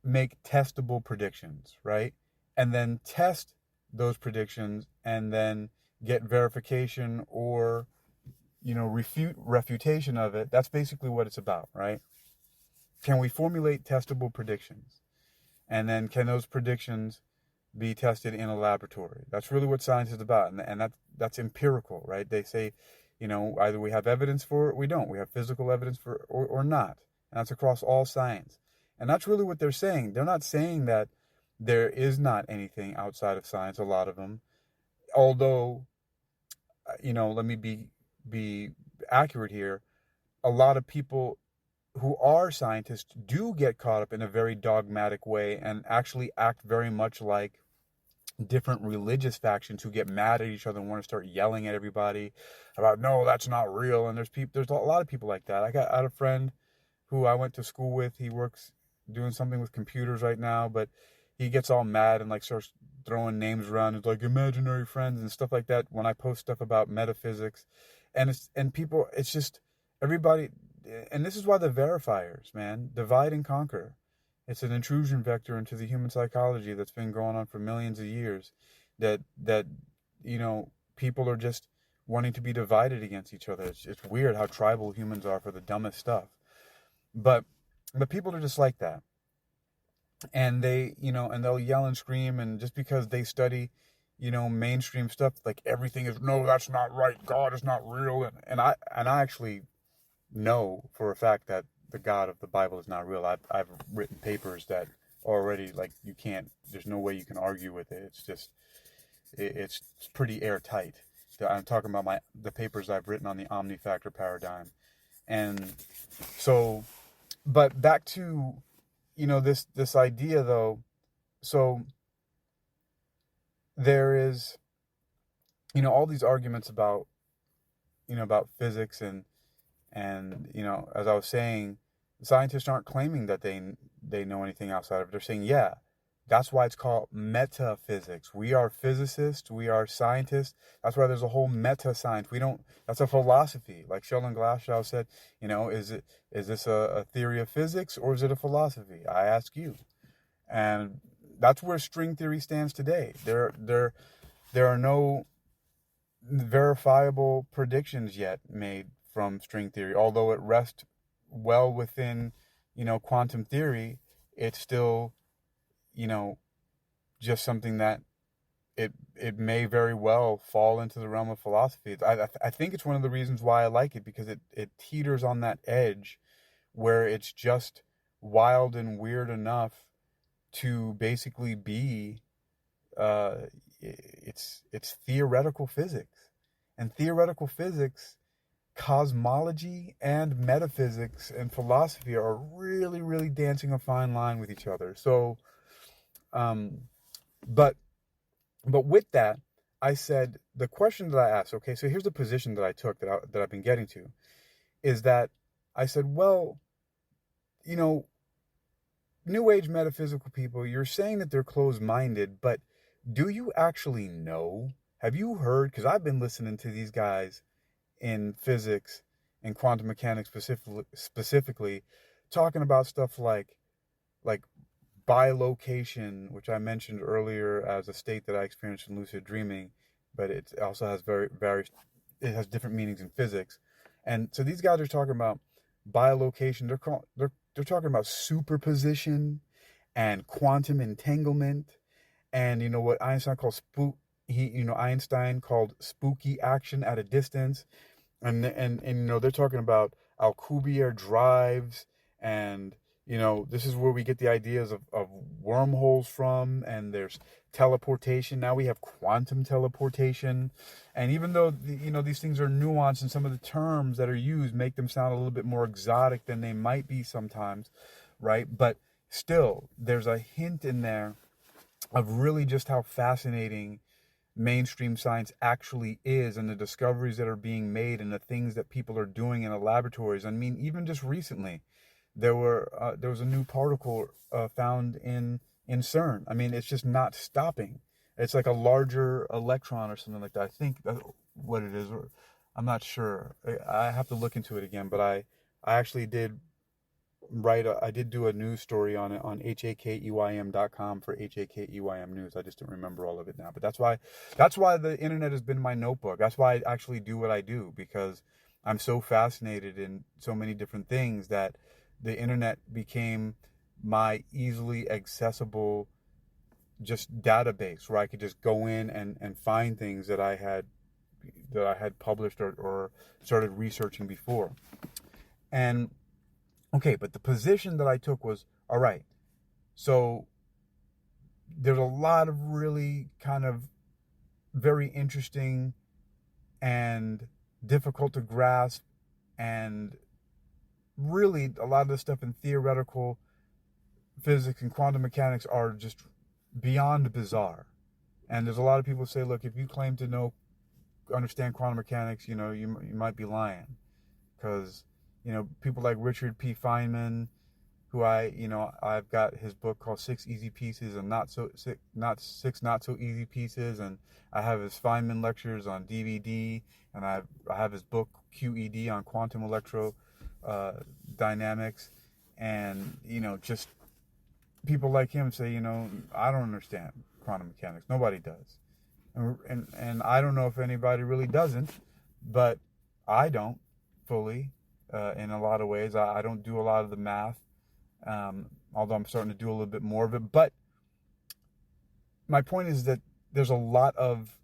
make testable predictions, right, and then test those predictions and then get verification or refutation of it, that's basically what it's about, right? Can we formulate testable predictions, and then can those predictions be tested in a laboratory? That's really what science is about, and that's empirical, right? They say, either we have evidence for it or we don't. We have physical evidence for it or not. And that's across all science. And that's really what they're saying. They're not saying that there is not anything outside of science, a lot of them. Although, let me be accurate here. A lot of people who are scientists do get caught up in a very dogmatic way and actually act very much like different religious factions who get mad at each other and want to start yelling at everybody about, no, that's not real. And there's a lot of people like that. I had a friend who I went to school with. He works doing something with computers right now, but he gets all mad and like starts throwing names around. It's like imaginary friends and stuff like that when I post stuff about metaphysics. And people, it's just everybody. And this is why the verifiers, man, divide and conquer. It's an intrusion vector into the human psychology that's been going on for millions of years. That people are just wanting to be divided against each other. It's weird how tribal humans are for the dumbest stuff. But people are just like that. And they, and they'll yell and scream, and just because they study, mainstream stuff, like everything is, no, that's not right. God is not real. And I actually know for a fact that the God of the Bible is not real. I've written papers that already, like, there's no way you can argue with it. It's just, it's pretty airtight. I'm talking about the papers I've written on the omni-factor paradigm. And so, but back to, this idea though. So there is, all these arguments about physics and as I was saying, scientists aren't claiming that they know anything outside of it. They're saying, yeah, that's why it's called metaphysics. We are physicists, we are scientists. That's why there's a whole meta science. That's a philosophy. Like Sheldon Glashow said, is this a theory of physics or is it a philosophy? I ask you. And that's where string theory stands today. There are no verifiable predictions yet made from string theory. Although it rests well within, quantum theory, it's still, just something that it may very well fall into the realm of philosophy. I think it's one of the reasons why I like it, because it teeters on that edge where it's just wild and weird enough to basically be, it's theoretical physics. And theoretical physics, cosmology and metaphysics and philosophy are really, really dancing a fine line with each other. So, but with that, I said, the question that I asked, okay, so here's the position that I took that I've been getting to, is that I said, well, New Age metaphysical people, you're saying that they're closed-minded, but do you actually know? Have you heard? Because I've been listening to these guys in physics and quantum mechanics specifically talking about stuff like bilocation, which I mentioned earlier as a state that I experienced in lucid dreaming, but it also has it has different meanings in physics. And so these guys are talking about bilocation. They're talking about superposition and quantum entanglement, and what Einstein called spooky action at a distance. And they're talking about Alcubierre drives, and this is where we get the ideas of wormholes from, and there's teleportation. Now we have quantum teleportation. And even though, these things are nuanced and some of the terms that are used make them sound a little bit more exotic than they might be sometimes, right? But still, there's a hint in there of really just how fascinating mainstream science actually is, and the discoveries that are being made and the things that people are doing in the laboratories. I mean, even just recently, there was a new particle found in CERN. I mean, it's just not stopping. It's like a larger electron or something like that. I think that's what it is, or I'm not sure. I have to look into it again. But I actually did I did do a news story on it on hakeym.com for HAKEYM News. I just don't remember all of it now. But that's why the internet has been my notebook. That's why I actually do what I do, because I'm so fascinated in so many different things that the internet became my easily accessible just database where I could just go in and find things that I had published or started researching before. And okay, but the position that I took was, all right, so there's a lot of really kind of very interesting and difficult to grasp, and really a lot of the stuff in theoretical physics and quantum mechanics are just beyond bizarre. And there's a lot of people who say, look, if you claim to understand quantum mechanics, you might be lying, because people like Richard P. Feynman, who I've got his book called 6 Easy Pieces and Six Not So Easy Pieces, and I have his Feynman lectures on DVD, and I have his book QED on quantum dynamics, and just people like him say, I don't understand quantum mechanics. Nobody does, and I don't know if anybody really doesn't, but I don't fully. In a lot of ways, I don't do a lot of the math, although I'm starting to do a little bit more of it. But my point is that there's a lot of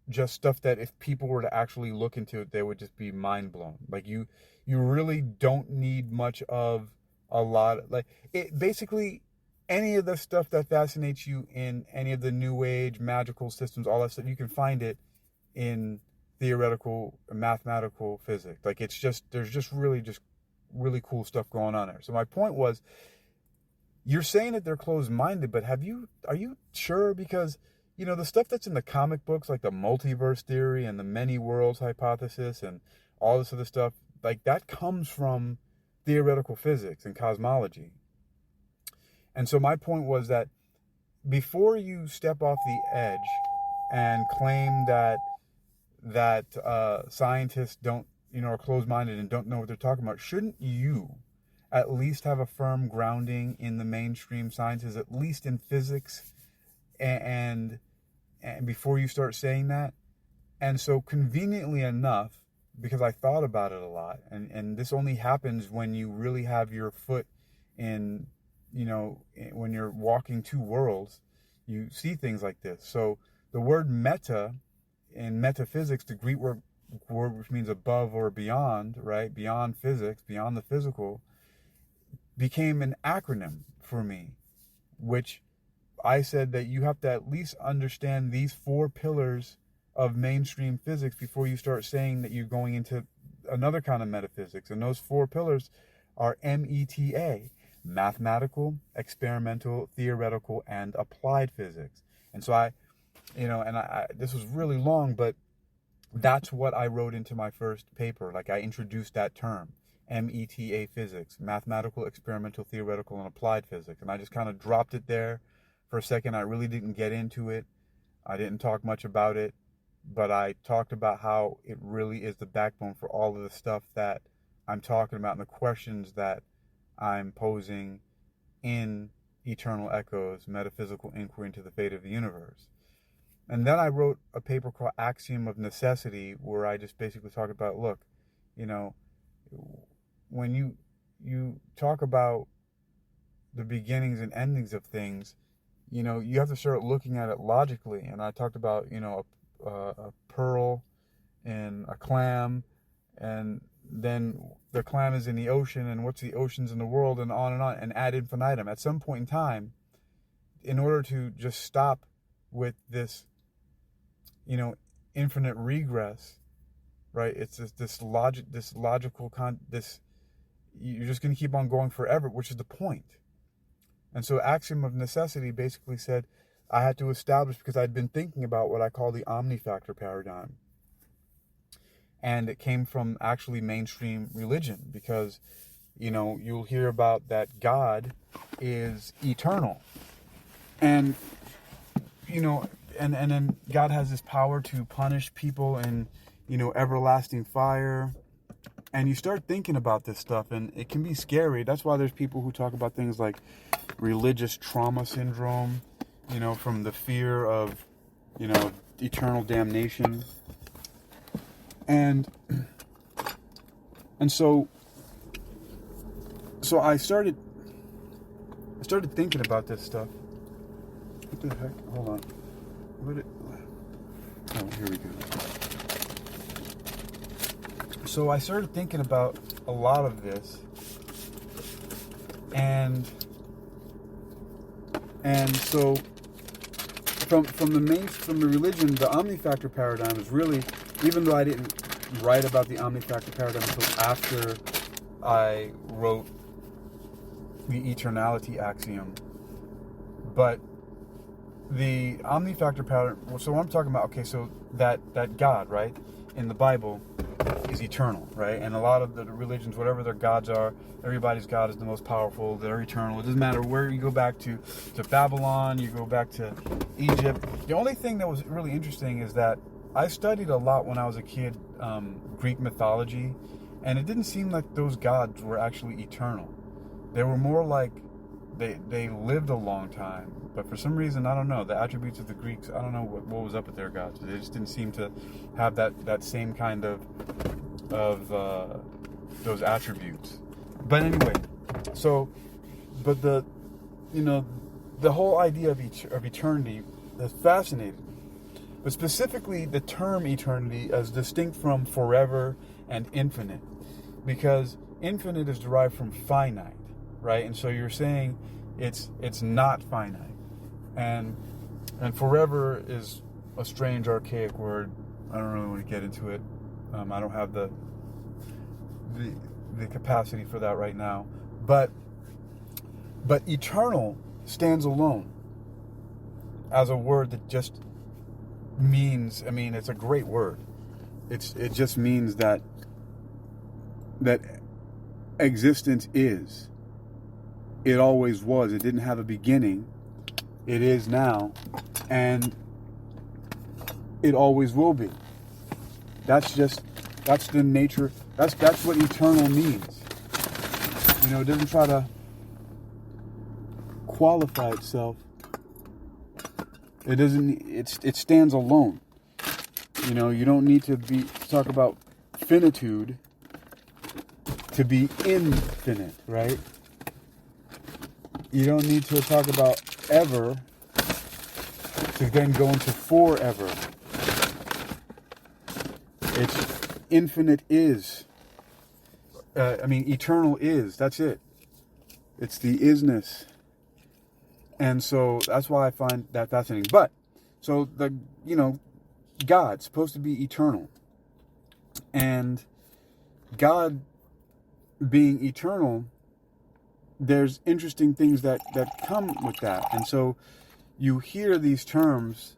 just stuff that if people were to actually look into it, they would just be mind blown. Like you really don't need much of a lot. Like it basically, any of the stuff that fascinates you in any of the new age magical systems, all that stuff, you can find it in theoretical mathematical physics. Like there's just really cool stuff going on there. So my point was, you're saying that they're closed-minded, but are you sure? Because the stuff that's in the comic books, like the multiverse theory and the many worlds hypothesis and all this other stuff, like that comes from theoretical physics and cosmology. And so my point was that before you step off the edge and claim that scientists are closed-minded and don't know what they're talking about, shouldn't you at least have a firm grounding in the mainstream sciences, at least in physics, and before you start saying that? And so conveniently enough, because I thought about it a lot, and this only happens when you really have your foot in, when you're walking two worlds, you see things like this. So the word meta, in metaphysics, the Greek word which means above or beyond, right? Beyond physics, beyond the physical, became an acronym for me, which I said that you have to at least understand these 4 pillars of mainstream physics before you start saying that you're going into another kind of metaphysics. And those 4 pillars are META: mathematical, experimental, theoretical, and applied physics. And so I this was really long, but that's what I wrote into my first paper. Like, I introduced that term, META physics: mathematical, experimental, theoretical, and applied physics. And I just kind of dropped it there for a second. I really didn't get into it. I didn't talk much about it, but I talked about how it really is the backbone for all of the stuff that I'm talking about and the questions that I'm posing in Eternal Echoes: Metaphysical Inquiry into the Fate of the Universe. And then I wrote a paper called Axiom of Necessity, where I just basically talk about, look, when you talk about the beginnings and endings of things, you have to start looking at it logically. And I talked about, a pearl and a clam, and then the clam is in the ocean, and what's the oceans in the world, and on, and ad infinitum. At some point in time, in order to just stop with this, infinite regress, right? It's this logical you're just going to keep on going forever, which is the point. And so axiom of necessity basically said I had to establish, because I'd been thinking about what I call the omnifactor paradigm. And it came from actually mainstream religion, because, you'll hear about that God is eternal. And, and then God has this power to punish people in, everlasting fire. And you start thinking about this stuff, and it can be scary. That's why there's people who talk about things like religious trauma syndrome, from the fear of, eternal damnation. And so I started thinking about this stuff. What the heck? Hold on. Here we go. So I started thinking about a lot of this, and so from the religion, the omnifactor paradigm is really, even though I didn't write about the omnifactor paradigm until after I wrote the eternality axiom, but the omnifactor paradigm. So what I'm talking about, okay, so that God, right, in the Bible is eternal, right? And a lot of the religions, whatever their gods are, everybody's God is the most powerful, they're eternal. It doesn't matter where you go back to Babylon, you go back to Egypt. The only thing that was really interesting is that I studied a lot when I was a kid, Greek mythology, and it didn't seem like those gods were actually eternal. They were more like they lived a long time, but for some reason, I don't know, the attributes of the Greeks, I don't know what was up with their gods. They just didn't seem to have that same kind of those attributes. But anyway, but the whole idea of eternity has fascinated me. But specifically the term eternity as distinct from forever and infinite, because infinite is derived from finite, right? And so you're saying it's not finite. And forever is a strange, archaic word. I don't really want to get into it. I don't have the capacity for that right now. But eternal stands alone as a word that just means, it's a great word. It just means that existence is. It always was. It didn't have a beginning. It is now, and it always will be. That's the nature. That's what eternal means. It doesn't try to qualify itself. It doesn't. It stands alone. You don't need to talk about finitude to be infinite, right? You don't need to talk about ever to then go into forever. It's infinite is. Eternal is. That's it. It's the isness. And so that's why I find that fascinating. But, so God's supposed to be eternal. And God being eternal, there's interesting things that come with that. And so you hear these terms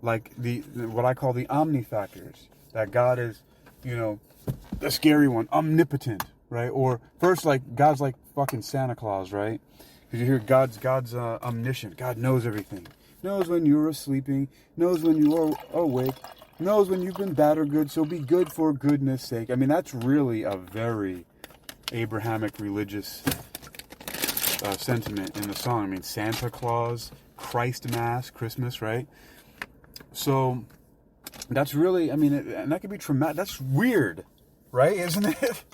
like what I call the omnifactors, that God is, the scary one, omnipotent, right? Or first, like, God's like fucking Santa Claus, right? Because you hear God's omniscient. God knows everything. Knows when you're sleeping, knows when you are awake, knows when you've been bad or good, so be good for goodness sake. That's really a very Abrahamic religious sentiment in the song. Santa Claus, Christ Mass, Christmas, right? So that's really, and that could be traumatic. That's weird, right? Isn't it?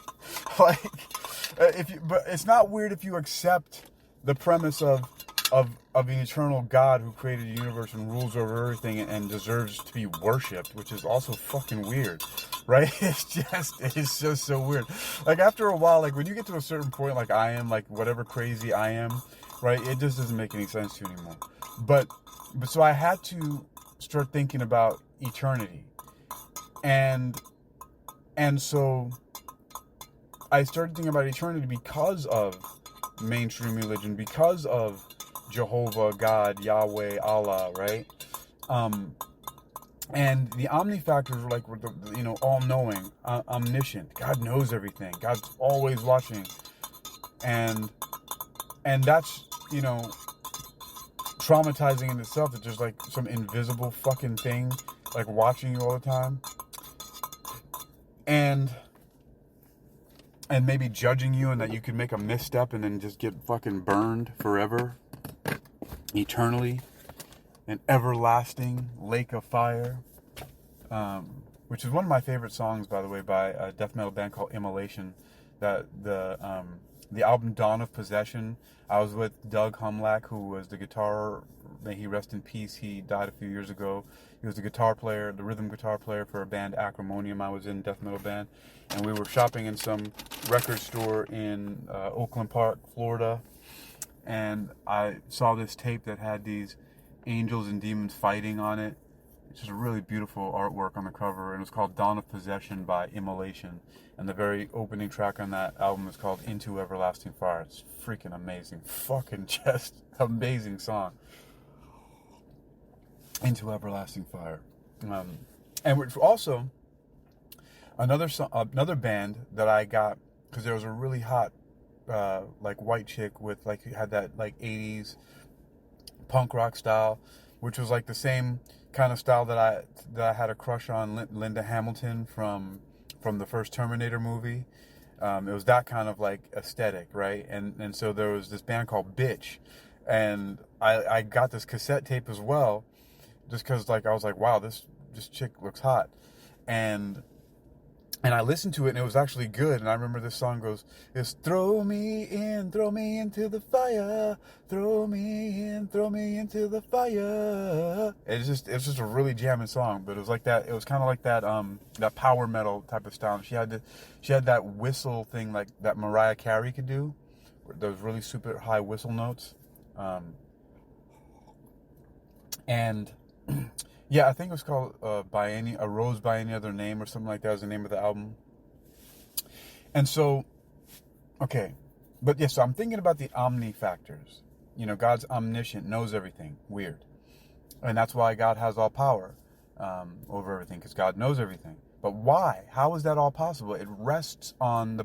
But it's not weird if you accept the premise of an eternal God who created the universe and rules over everything and deserves to be worshipped, which is also fucking weird, right? It's just so weird. Like, after a while, like, when you get to a certain point, like I am, like whatever crazy I am, right? It just doesn't make any sense to you anymore. But But so I had to start thinking about eternity. And so I started thinking about eternity because of mainstream religion, because of Jehovah, God, Yahweh, Allah, right? And the omni factors were like, all-knowing, omniscient. God knows everything. God's always watching. And that's, traumatizing in itself, that there's like some invisible fucking thing like watching you all the time. And maybe judging you, and that you could make a misstep and then just get fucking burned forever, eternally, an everlasting lake of fire, which is one of my favorite songs, by the way, by a death metal band called Immolation. That the album Dawn of Possession. I was with Doug Humlack, who was the guitar. May he rest in peace. He died a few years ago. He was the guitar player, the rhythm guitar player for a band, Acrimonium. I was in, death metal band, and we were shopping in some record store in Oakland Park, Florida, and I saw this tape that had these angels and demons fighting on it. It's just a really beautiful artwork on the cover, and it was called Dawn of Possession by Immolation. And the very opening track on that album is called Into Everlasting Fire. It's freaking amazing. Fucking just amazing song. Into Everlasting Fire. And which also, another band that I got, because there was a really hot, like white chick with like, had that like 80s punk rock style, which was like the same kind of style that I had a crush on, Linda Hamilton from the first Terminator movie. It was that kind of like aesthetic, right? And so there was this band called Bitch, and I got this cassette tape as well, just because like I was like, wow, this chick looks hot, and I listened to it, and it was actually good. And I remember this song goes, it's throw me into the fire, throw me into the fire. It's just a really jamming song, but it was like that. It was kind of like that that power metal type of style. She had that whistle thing like that Mariah Carey could do, those really super high whistle notes, and. Yeah, I think it was called A Rose by Any Other Name, or something like that was the name of the album. And so, okay. But yeah, so I'm thinking about the omni factors. God's omniscient, knows everything. Weird. And that's why God has all power over everything, because God knows everything. But why? How is that all possible? It rests on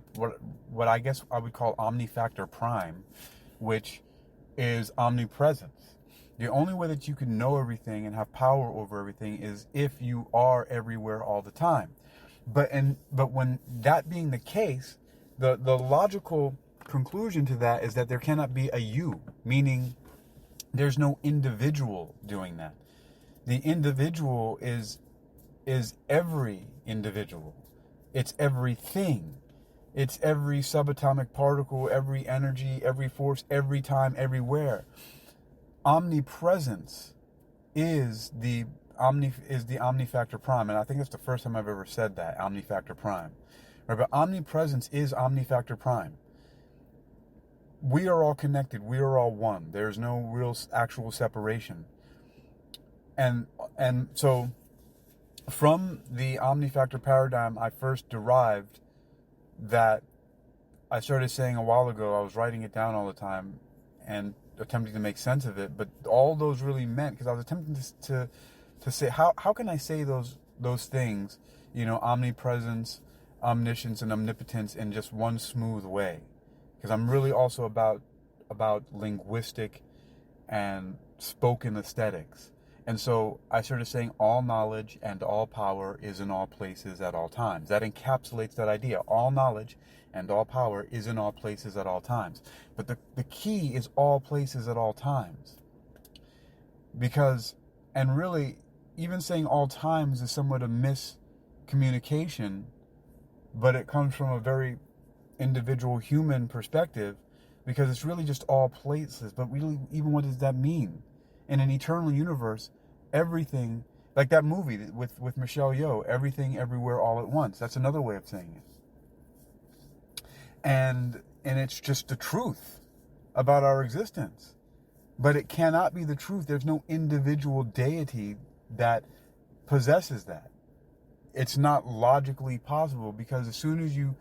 what I guess I would call omni factor prime, which is omnipresence. The only way that you can know everything and have power over everything is if you are everywhere all the time. But when that being the case, the logical conclusion to that is that there cannot be a you, meaning there's no individual doing that. The individual is every individual. It's everything. It's every subatomic particle, every energy, every force, every time, everywhere. Omnipresence is the omnifactor prime, and I think that's the first time I've ever said that, omnifactor prime. Right? But omnipresence is omnifactor prime. We are all connected. We are all one. There's no real actual separation. And so from the omnifactor paradigm, I first derived that I started saying a while ago. I was writing it down all the time and attempting to make sense of it, but all those really meant, because I was attempting to say how can I say those things, omnipresence, omniscience, and omnipotence in just one smooth way, because I'm really also about linguistic and spoken aesthetics. And so I started saying all knowledge and all power is in all places at all times. That encapsulates that idea. All knowledge and all power is in all places at all times. But the key is all places at all times. Because, and really, even saying all times is somewhat a miscommunication, but it comes from a very individual human perspective, because it's really just all places. But really, even what does that mean? In an eternal universe, everything, like that movie with Michelle Yeoh, everything, everywhere, all at once. That's another way of saying it. And it's just the truth about our existence. But it cannot be the truth. There's no individual deity that possesses that. It's not logically possible, because as soon as you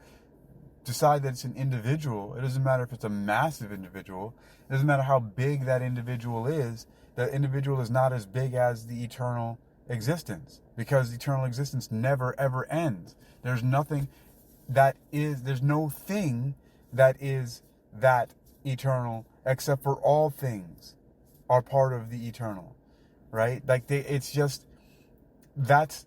decide that it's an individual, it doesn't matter if it's a massive individual, it doesn't matter how big that individual is, that individual is not as big as the eternal existence, because the eternal existence never ever ends. There's no thing that is that eternal, except for all things are part of the eternal, right? Like it's just, that's,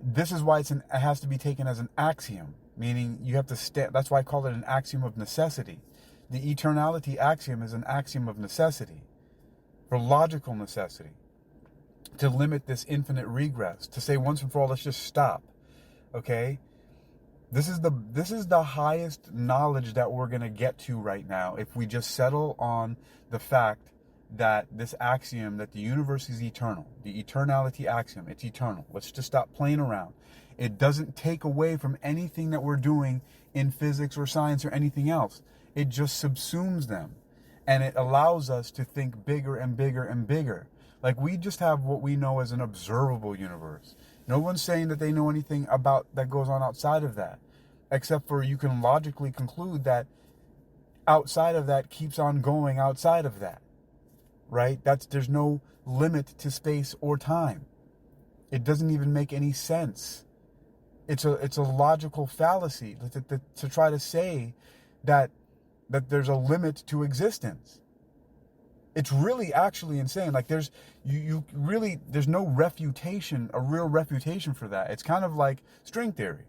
this is why it has to be taken as an axiom, meaning you have to that's why I call it an axiom of necessity. The eternality axiom is an axiom of necessity, for logical necessity, to limit this infinite regress, to say once and for all, let's just stop, okay? This is the highest knowledge that we're going to get to right now, if we just settle on the fact that this axiom, that the universe is eternal, the eternality axiom, it's eternal. Let's just stop playing around. It doesn't take away from anything that we're doing in physics or science or anything else. It just subsumes them, and it allows us to think bigger and bigger and bigger. Like, we just have what we know as an observable universe. No one's saying that they know anything about that goes on outside of that, except for you can logically conclude that outside of that keeps on going outside of that, right? There's no limit to space or time. It doesn't even make any sense. It's a logical fallacy to try to say that there's a limit to existence. It's really actually insane. Like, there's no refutation, a real refutation for that. It's kind of like string theory.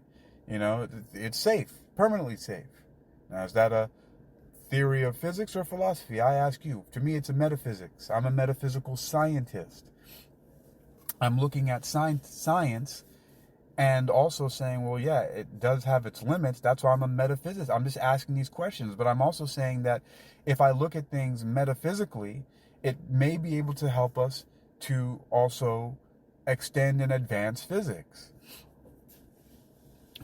It's safe, permanently safe. Now, is that a theory of physics or philosophy? I ask you. To me, it's a metaphysics. I'm a metaphysical scientist. I'm looking at science and also saying, well, yeah, it does have its limits. That's why I'm a metaphysicist. I'm just asking these questions. But I'm also saying that if I look at things metaphysically, it may be able to help us to also extend and advance physics.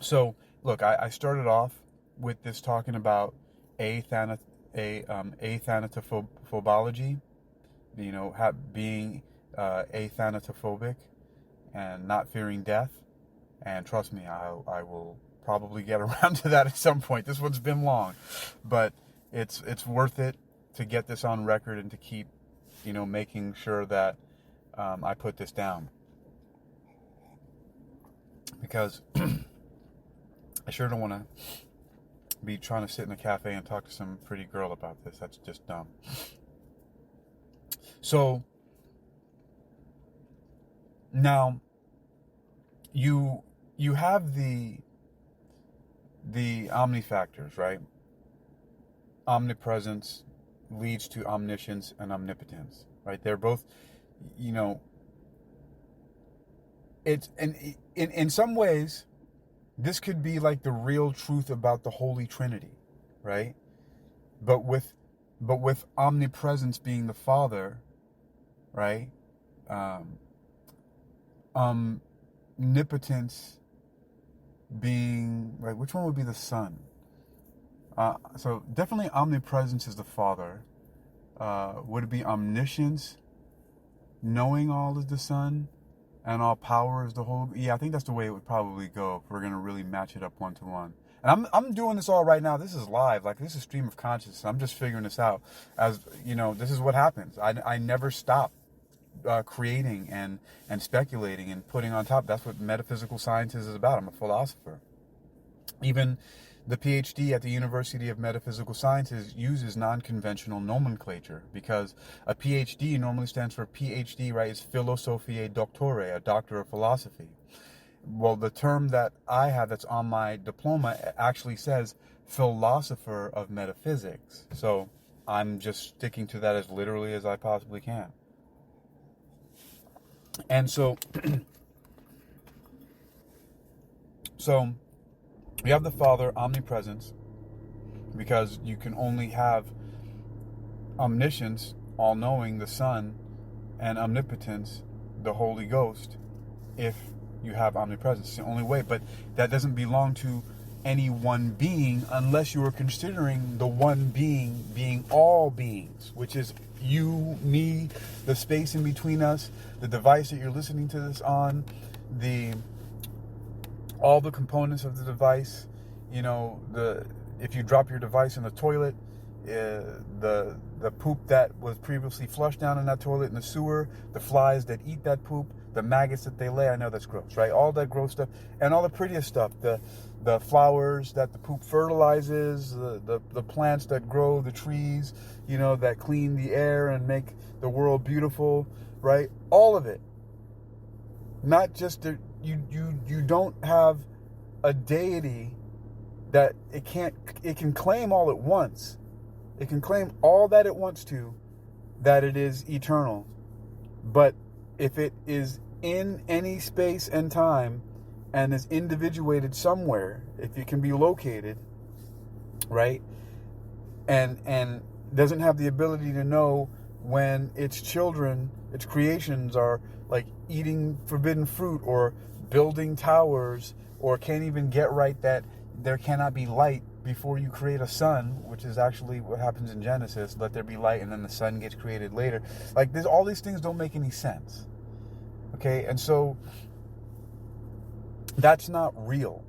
So, look, I started off with this talking about athanatophobology, being athanatophobic and not fearing death. And trust me, I will probably get around to that at some point. This one's been long, but it's worth it to get this on record and to keep, making sure that I put this down, because I sure don't want to be trying to sit in a cafe and talk to some pretty girl about this. That's just dumb. So now you have the omnifactors, right? Omnipresence leads to omniscience and omnipotence, right? They're both, it's, and in some ways, this could be like the real truth about the Holy Trinity, right? But with omnipresence being the Father, right? Omnipotence being, right, which one would be the Son? So definitely omnipresence is the Father. Would it be omniscience, knowing all is the Son, and all power is the Holy? Yeah, I think that's the way it would probably go if we're going to really match it up one to one. And I'm doing this all right now. This is live. Like, this is stream of consciousness. I'm just figuring this out. As, this is what happens. I never stop creating and speculating and putting on top. That's what metaphysical science is about. I'm a philosopher. Even the PhD at the University of Metaphysical Sciences uses non-conventional nomenclature, because a PhD normally stands for PhD, right? It's Philosophiae Doctore, a doctor of philosophy. Well, the term that I have that's on my diploma actually says philosopher of metaphysics. So I'm just sticking to that as literally as I possibly can. And so you have the Father, omnipresence, because you can only have omniscience, all-knowing, the Son, and omnipotence, the Holy Ghost, if you have omnipresence. It's the only way. But that doesn't belong to any one being, unless you are considering the one being all beings, which is you, me, the space in between us, the device that you're listening to this on, all the components of the device. You know, if you drop your device in the toilet, the poop that was previously flushed down in that toilet in the sewer, the flies that eat that poop, the maggots that they lay. I know that's gross, right? All that gross stuff, and all the prettiest stuff, the flowers that the poop fertilizes, the plants that grow, the trees, you know, that clean the air and make the world beautiful, right? All of it. Not just you don't have a deity that it can claim all at once. It can claim all that it wants to, that it is eternal. But if it is in any space and time and is individuated somewhere, if it can be located, right, and doesn't have the ability to know when its children, its creations are like eating forbidden fruit or building towers, or can't even get right that there cannot be light before you create a sun, which is actually what happens in Genesis. Let there be light, and then the sun gets created later. Like, all these things don't make any sense. Okay, and so that's not real,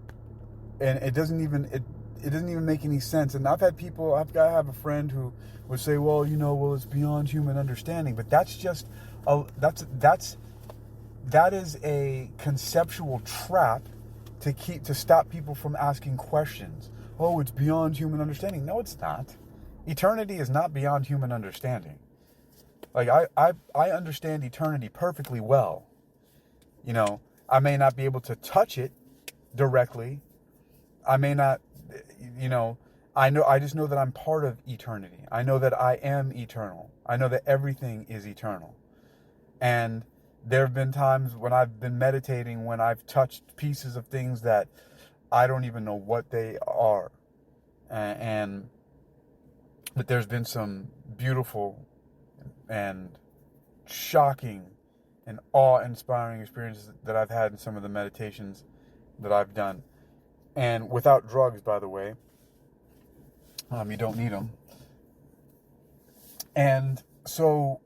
and it doesn't even make any sense. And I have a friend who would say, well, it's beyond human understanding. But that's just that is a conceptual trap to stop people from asking questions. Oh, it's beyond human understanding. No, it's not. Eternity is not beyond human understanding. Like, I understand eternity perfectly well. I may not be able to touch it directly. I may not, I just know that I'm part of eternity. I know that I am eternal. I know that everything is eternal. And there have been times when I've been meditating, when I've touched pieces of things that I don't even know what they are. But there's been some beautiful and shocking and awe-inspiring experiences that I've had in some of the meditations that I've done. And without drugs, by the way. You don't need them. And so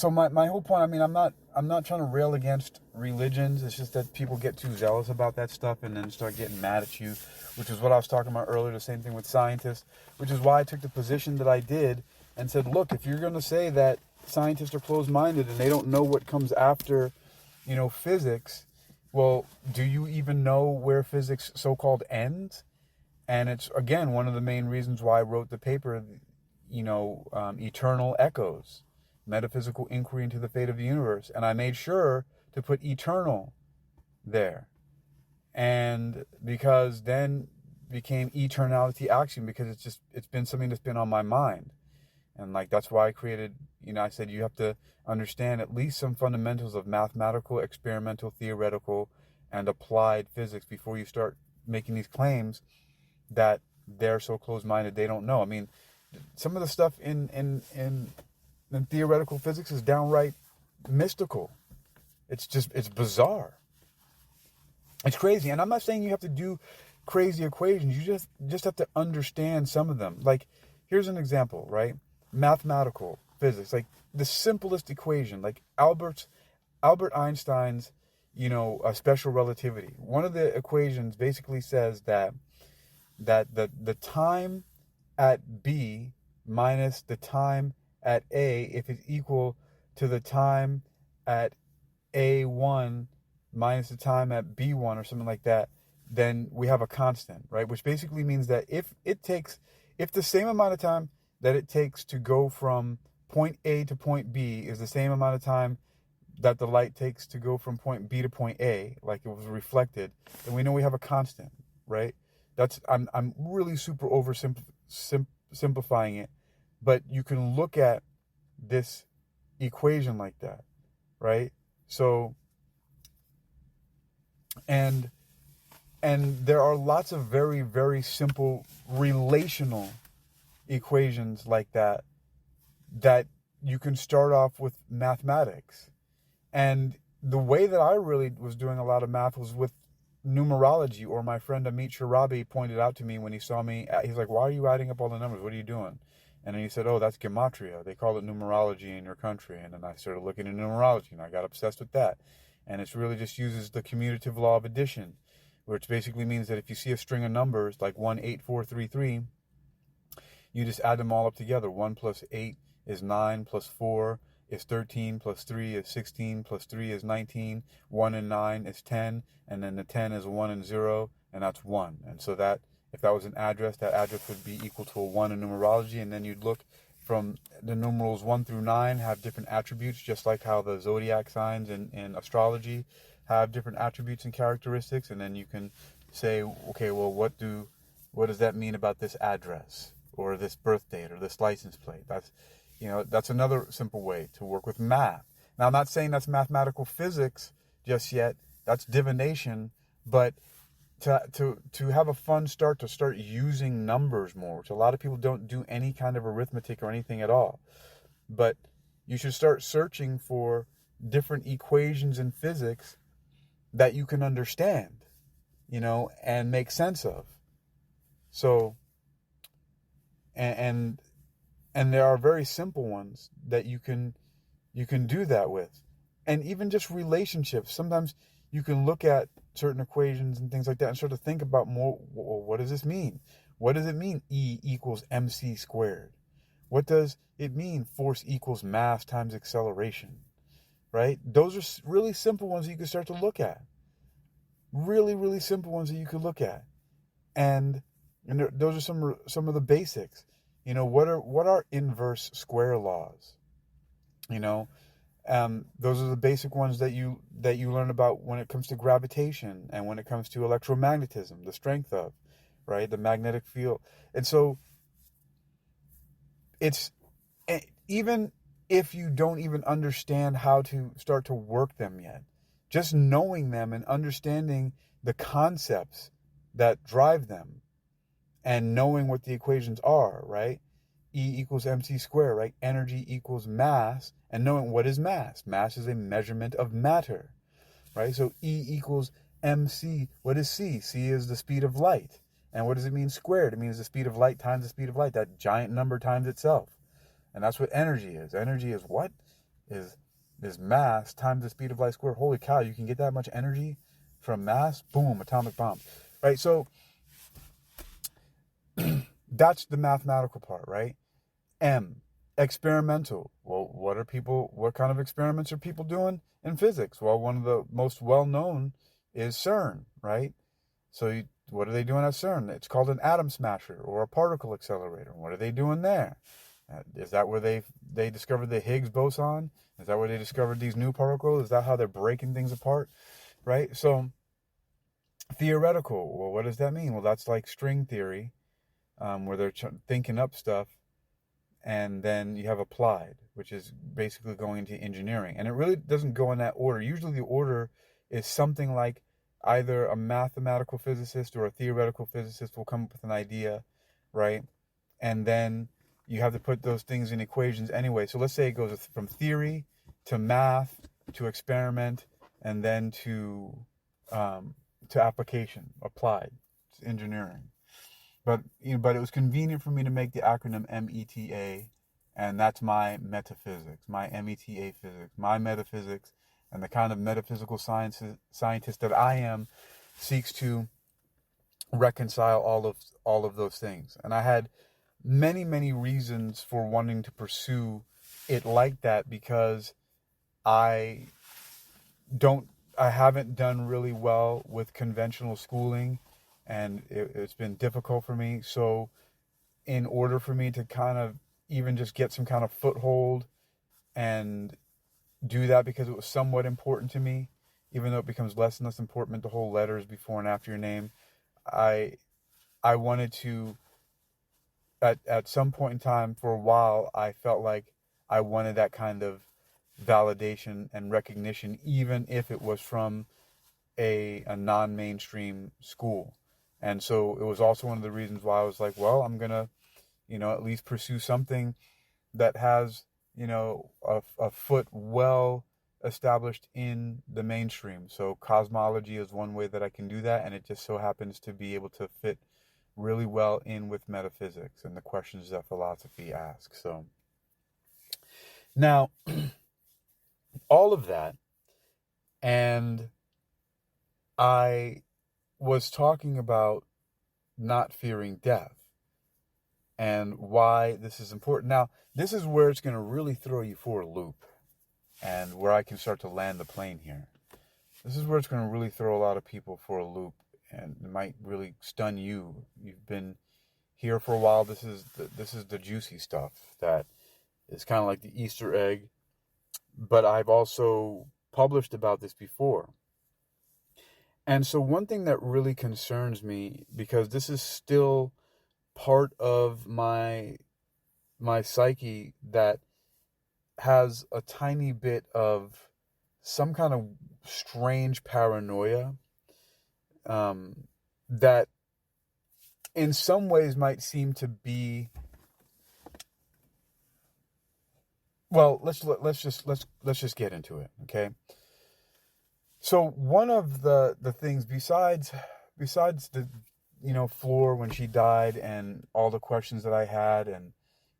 my whole point, I'm not trying to rail against religions. It's just that people get too zealous about that stuff and then start getting mad at you, which is what I was talking about earlier. The same thing with scientists, which is why I took the position that I did and said, look, if you're going to say that scientists are closed-minded and they don't know what comes after, physics, well, do you even know where physics so-called ends? And it's, again, one of the main reasons why I wrote the paper, Eternal Echoes, Metaphysical Inquiry into the Fate of the Universe. And I made sure to put eternal there. And because then became eternality axiom, because it's been something that's been on my mind. And that's why I created, I said you have to understand at least some fundamentals of mathematical, experimental, theoretical, and applied physics before you start making these claims that they're so closed-minded they don't know. I mean, some of the stuff in theoretical physics is downright mystical. It's bizarre. It's crazy. And I'm not saying you have to do crazy equations. You just have to understand some of them. Like, here's an example, right? Mathematical physics, like the simplest equation, like Albert Einstein's, special relativity. One of the equations basically says that the time at B minus the time at A, if it's equal to the time at A1 minus the time at B1 or something like that, then we have a constant, right? Which basically means that if the same amount of time that it takes to go from point A to point B is the same amount of time that the light takes to go from point B to point A, like it was reflected, then we know we have a constant, right? I'm really super simplifying it, but you can look at this equation like that, right? So, and there are lots of very, very simple relational equations like that you can start off with mathematics. And the way that I really was doing a lot of math was with numerology, or my friend Amit Sharabi pointed out to me when he saw me. He's like, "Why are you adding up all the numbers? What are you doing?" And then he said, "Oh, that's gematria. They call it numerology in your country." And then I started looking into numerology, and I got obsessed with that. And it really just uses the commutative law of addition, which basically means that if you see a string of numbers like 1, 8, 4, 3, 3, you just add them all up together. 1 plus 8 is 9, plus 4 is 13, plus 3 is 16, plus 3 is 19, 1 and 9 is 10, and then the 10 is 1 and 0, and that's 1. And so that, if that was an address, that address would be equal to a 1 in numerology, and then you'd look from the numerals 1 through 9 have different attributes, just like how the zodiac signs in astrology have different attributes and characteristics, and then you can say, okay, well, what does that mean about this address, or this birth date, or this license plate? That's another simple way to work with math. Now, I'm not saying that's mathematical physics just yet. That's divination, but to have a fun start, to start using numbers more, which a lot of people don't do any kind of arithmetic or anything at all. But you should start searching for different equations in physics that you can understand, and make sense of. So, and there are very simple ones that you can do that with. And even just relationships. Sometimes you can look at certain equations and things like that and sort of think about more, well, what does this mean? What does it mean E equals mc squared? What does it mean force equals mass times acceleration? Right? Those are really simple ones that you can start to look at. Really, really simple ones that you could look at. And those are some of the basics. What are inverse square laws? Those are the basic ones that you learn about when it comes to gravitation and when it comes to electromagnetism, the strength of, right, the magnetic field. And so it's, even if you don't even understand how to start to work them yet, just knowing them and understanding the concepts that drive them and knowing what the equations are, right? E equals mc squared, right? Energy equals mass, and knowing what is mass. Mass is a measurement of matter, right? So E equals mc. What is c? C is the speed of light. And what does it mean squared? It means the speed of light times the speed of light, that giant number times itself. And that's what energy is. Energy is what? Is mass times the speed of light squared. Holy cow, you can get that much energy from mass? Boom, atomic bomb. Right? So that's the mathematical part, right? M, experimental. Well, what kind of experiments are people doing in physics? Well, one of the most well-known is CERN, right? So what are they doing at CERN? It's called an atom smasher or a particle accelerator. What are they doing there? Is that where they discovered the Higgs boson? Is that where they discovered these new particles? Is that how they're breaking things apart, right? So theoretical. Well, what does that mean? Well, that's like string theory, where they're thinking up stuff. And then you have applied, which is basically going into engineering. And it really doesn't go in that order. Usually the order is something like either a mathematical physicist or a theoretical physicist will come up with an idea, right? And then you have to put those things in equations anyway. So let's say it goes from theory to math to experiment and then to application, applied, it's engineering. But it was convenient for me to make the acronym META, and that's my metaphysics, my META physics, my metaphysics, and the kind of metaphysical scientist that I am seeks to reconcile all of those things. And I had many, many reasons for wanting to pursue it like that, because I haven't done really well with conventional schooling. And it's been difficult for me. So in order for me to kind of even just get some kind of foothold and do that, because it was somewhat important to me, even though it becomes less and less important to hold letters before and after your name, I wanted to, at some point in time, for a while, I felt like I wanted that kind of validation and recognition, even if it was from a non-mainstream school. And so it was also one of the reasons why I was like, well, I'm going to, at least pursue something that has, a foot well established in the mainstream. So cosmology is one way that I can do that, and it just so happens to be able to fit really well in with metaphysics and the questions that philosophy asks. So now, all of that, and I was talking about not fearing death and why this is important. Now, this is where it's going to really throw you for a loop and where I can start to land the plane here. This is where it's going to really throw a lot of people for a loop, and it might really stun you. You've been here for a while. This is the juicy stuff that is kind of like the Easter egg, but I've also published about this before. And so one thing that really concerns me, because this is still part of my psyche that has a tiny bit of some kind of strange paranoia, that in some ways might seem to be, well, let's just get into it, okay? So one of the things besides the Floor when she died and all the questions that I had, and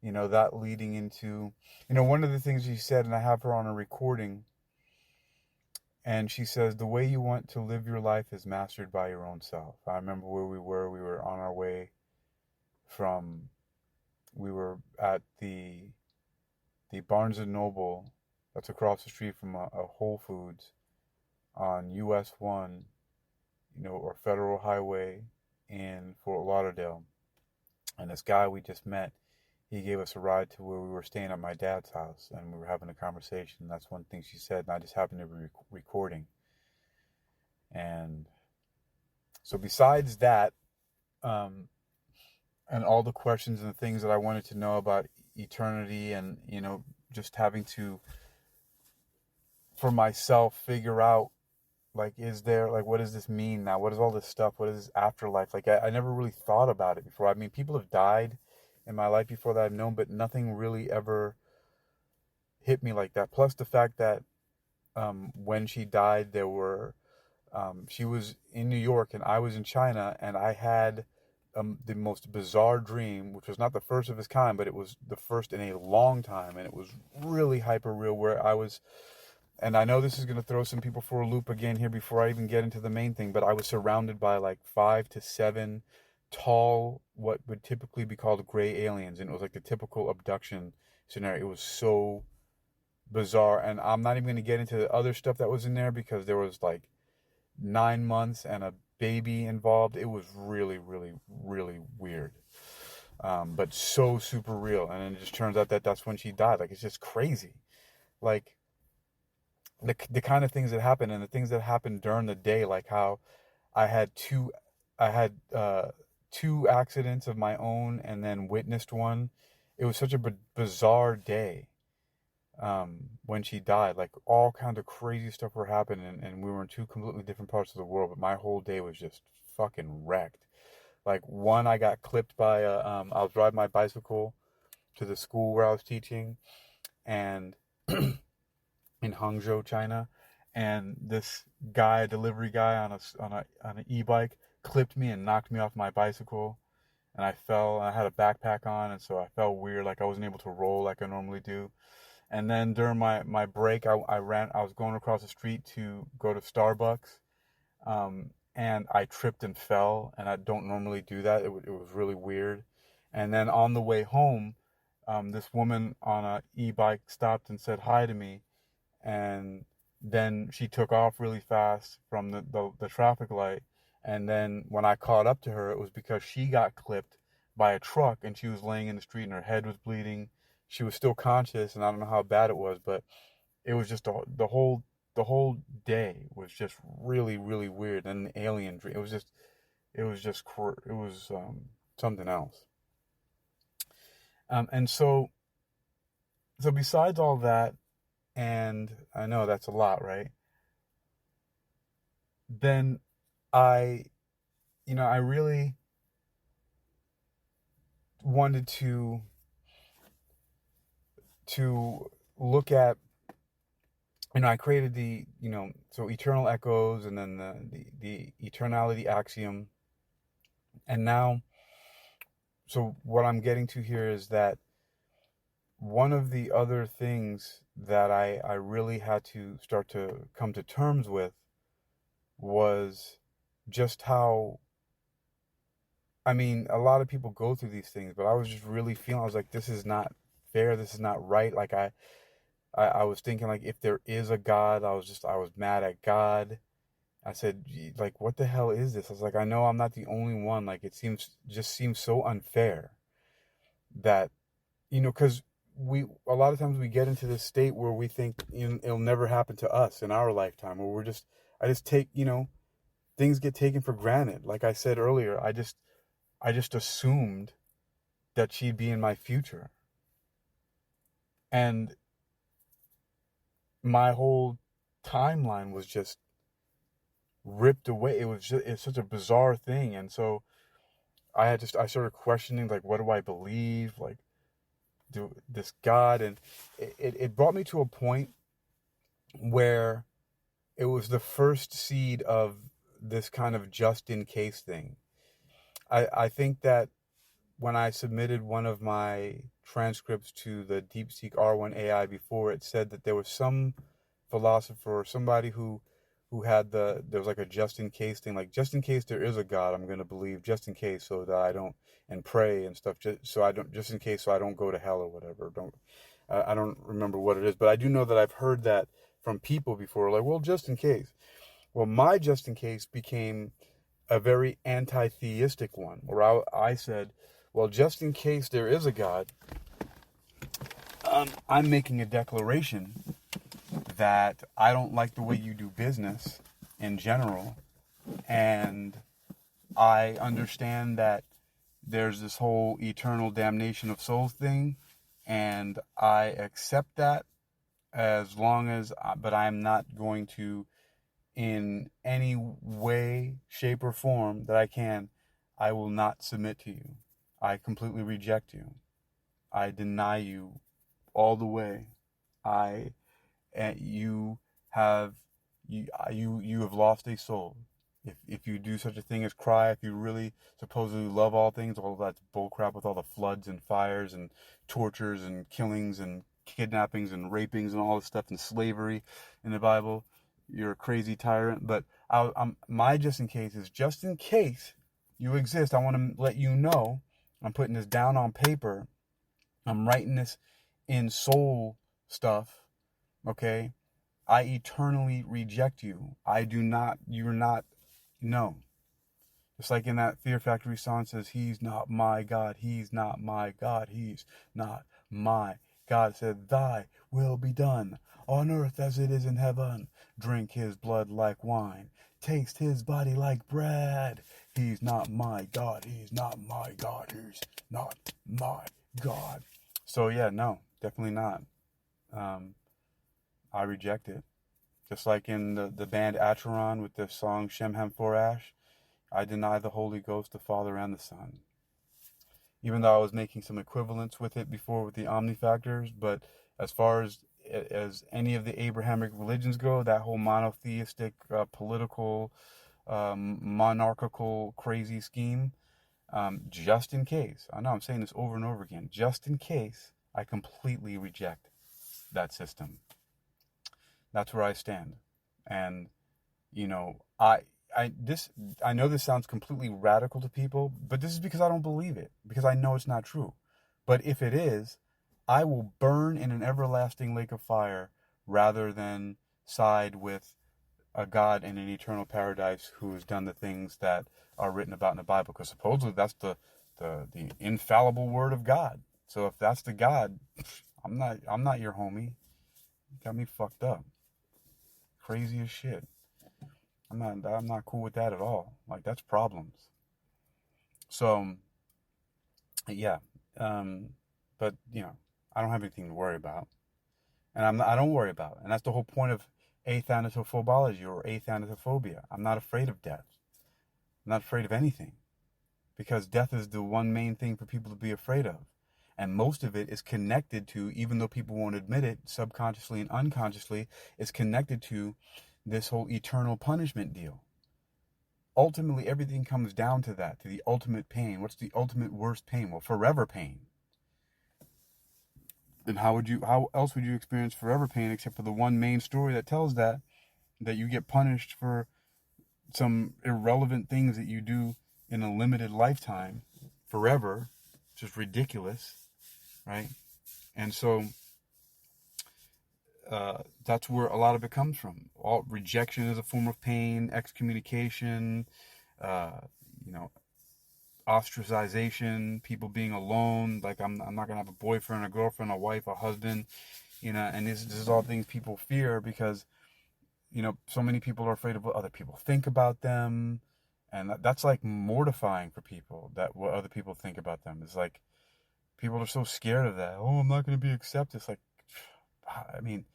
that leading into one of the things she said, and I have her on a recording, and she says, the way you want to live your life is mastered by your own self. I remember where we were on our way we were at the Barnes and Noble that's across the street from a Whole Foods on US 1, or Federal Highway in Fort Lauderdale. And this guy we just met, he gave us a ride to where we were staying at my dad's house, and we were having a conversation. That's one thing she said, and I just happened to be recording. And so besides that, and all the questions and the things that I wanted to know about eternity, and just having to, for myself, figure out, like, what does this mean now? What is all this stuff? What is this afterlife? Like, I never really thought about it before. I mean, people have died in my life before that I've known, but nothing really ever hit me like that. Plus the fact that when she died, she was in New York and I was in China, and I had the most bizarre dream, which was not the first of its kind, but it was the first in a long time, and it was really hyper real, where I was, and I know this is going to throw some people for a loop again here before I even get into the main thing, but I was surrounded by like 5 to 7 tall, what would typically be called gray aliens, and it was like the typical abduction scenario. It was so bizarre, and I'm not even going to get into the other stuff that was in there, because there was like 9 months and a baby involved. It was really, really, really weird, but so super real. And then it just turns out that that's when she died. Like, it's just crazy, like the kind of things that happen, and the things that happened during the day, like how I had two accidents of my own and then witnessed one. It was such a bizarre day when she died. Like, all kinds of crazy stuff were happening, and we were in 2 completely different parts of the world, but my whole day was just fucking wrecked. Like, one, I got clipped by I was riding my bicycle to the school where I was teaching, and in Hangzhou, China, and this guy, a delivery guy on an e-bike, clipped me and knocked me off my bicycle, and I fell, and I had a backpack on, and so I felt weird, like I wasn't able to roll like I normally do. And then during my break, I was going across the street to go to Starbucks, and I tripped and fell, and I don't normally do that. It was really weird. And then on the way home, this woman on a e-bike stopped and said hi to me, and then she took off really fast from the traffic light. And then when I caught up to her, it was because she got clipped by a truck, and she was laying in the street, and her head was bleeding. She was still conscious, and I don't know how bad it was, but it was just the whole day was just really, really weird. And the alien dream, it was something else. And so besides all that, and I know that's a lot, right? Then I really wanted to look at I created the, so eternal echoes, and then the eternality axiom. And now, so what I'm getting to here is that one of the other things that I really had to start to come to terms with was just how, a lot of people go through these things, but I was just really feeling, I was like, this is not fair, this is not right. Like I was thinking, like, if there is a God, I was mad at God. I said, like, what the hell is this? I was like, I know I'm not the only one. Like, it seems so unfair that, because a lot of times we get into this state where we think, it'll never happen to us in our lifetime, or I just take, things get taken for granted. Like I said earlier, I just assumed that she'd be in my future. And my whole timeline was just ripped away. It's such a bizarre thing. And so I started questioning, like, what do I believe? Like, do this God? And it brought me to a point where it was the first seed of this kind of just in case thing. I think that when I submitted one of my transcripts to the DeepSeek R1 AI before, it said that there was some philosopher or somebody who had there was like a just in case thing, like, just in case there is a God, I'm going to believe, just in case, so that I don't, and pray and stuff, just in case, so I don't go to hell or whatever. I don't remember what it is, but I do know that I've heard that from people before, like, well, just in case. Well, my just in case became a very anti-theistic one, where I said, well, just in case there is a God, I'm making a declaration that I don't like the way you do business in general, and I understand that there's this whole eternal damnation of souls thing, and I accept that, as long as, but I'm not going to, in any way, shape, or form that I will not submit to you. I completely reject you. I deny you all the way. You have you have lost a soul. If you do such a thing as cry, if you really supposedly love all things, all that's bullcrap with all the floods and fires and tortures and killings and kidnappings and rapings and all this stuff and slavery in the Bible, you're a crazy tyrant. But my just in case is, just in case you exist, I want to let you know, I'm putting this down on paper. I'm writing this in soul stuff, okay? I eternally reject you. You're not, no. Just like in that Fear Factory song says, he's not my God, he's not my God, he's not my God. It said, thy will be done on earth as it is in heaven. Drink his blood like wine, taste his body like bread. He's not my God, he's not my God, he's not my God. So yeah, no, definitely not. I reject it. Just like in the band Acheron with the song Shemham Forash, I deny the Holy Ghost, the Father, and the Son. Even though I was making some equivalence with it before with the omni factors, but as far as any of the Abrahamic religions go, that whole monotheistic, political, monarchical, crazy scheme, just in case, I know I'm saying this over and over again, just in case, I completely reject that system. That's where I stand. And, I know this sounds completely radical to people, but this is because I don't believe it, because I know it's not true. But if it is, I will burn in an everlasting lake of fire rather than side with a God in an eternal paradise who has done the things that are written about in the Bible, because supposedly that's the infallible word of God. So if that's the God, I'm not your homie. You got me fucked up. Crazy as shit. I'm not cool with that at all. Like, that's problems. So yeah, but I don't have anything to worry about, and I don't worry about it. And that's the whole point of athanatophobology or athanatophobia. I'm not afraid of death. I'm not afraid of anything, because death is the one main thing for people to be afraid of. And most of it is connected to, even though people won't admit it, subconsciously and unconsciously, is connected to this whole eternal punishment deal. Ultimately, everything comes down to that, to the ultimate pain. What's the ultimate worst pain? Well, forever pain. And how else would you experience forever pain except for the one main story that tells that you get punished for some irrelevant things that you do in a limited lifetime forever, which is ridiculous, right? And so that's where a lot of it comes from. All rejection is a form of pain, excommunication, ostracization, people being alone. Like I'm not gonna have a boyfriend, a girlfriend, a wife, a husband, and this is all things people fear because, so many people are afraid of what other people think about them. And that's like mortifying for people, that what other people think about them. It's like people are so scared of that. Oh, I'm not going to be accepted. It's like, I mean,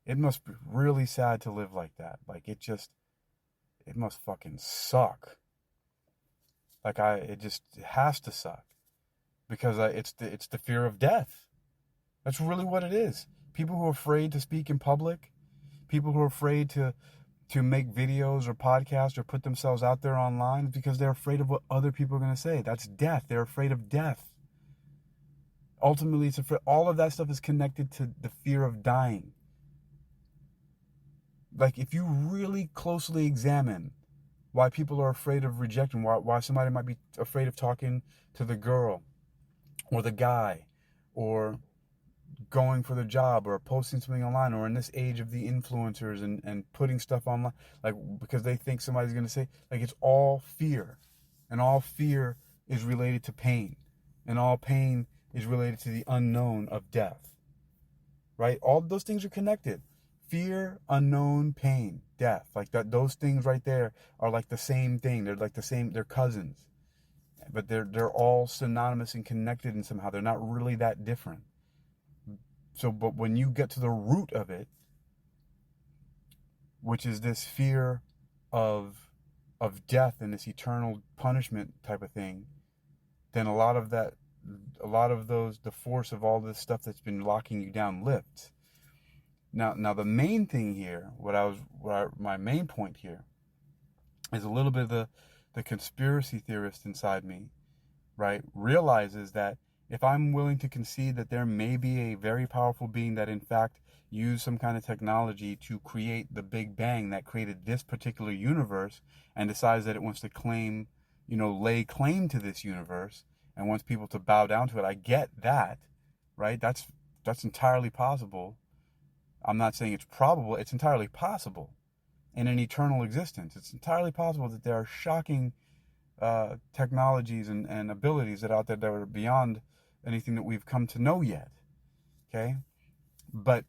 it must be really sad to live like that. Like it must fucking suck. Like it has to suck because it's the fear of death. That's really what it is. People who are afraid to speak in public, people who are afraid to make videos or podcasts or put themselves out there online because they're afraid of what other people are going to say. That's death. They're afraid of death. Ultimately, all of that stuff is connected to the fear of dying. Like if you really closely examine why people are afraid of rejection, why somebody might be afraid of talking to the girl or the guy or going for the job or posting something online, or in this age of the influencers and putting stuff online, like because they think somebody's going to say, like it's all fear, and all fear is related to pain, and all pain is related to the unknown of death, right? All those things are connected. Fear, unknown, pain, death, like that. Those things right there are like the same thing. They're like the same. They're cousins, but they're all synonymous and connected in somehow. They're not really that different. So, but when you get to the root of it, which is this fear of death and this eternal punishment type of thing, then a lot of those, the force of all this stuff that's been locking you down lifts. Now the main thing here, my main point here, is a little bit of the conspiracy theorist inside me, right, realizes that if I'm willing to concede that there may be a very powerful being that in fact used some kind of technology to create the Big Bang that created this particular universe and decides that it wants to claim, lay claim to this universe and wants people to bow down to it, I get that, right? That's entirely possible. I'm not saying it's probable, it's entirely possible in an eternal existence. It's entirely possible that there are shocking technologies and abilities that are out there that are beyond anything that we've come to know yet. Okay? But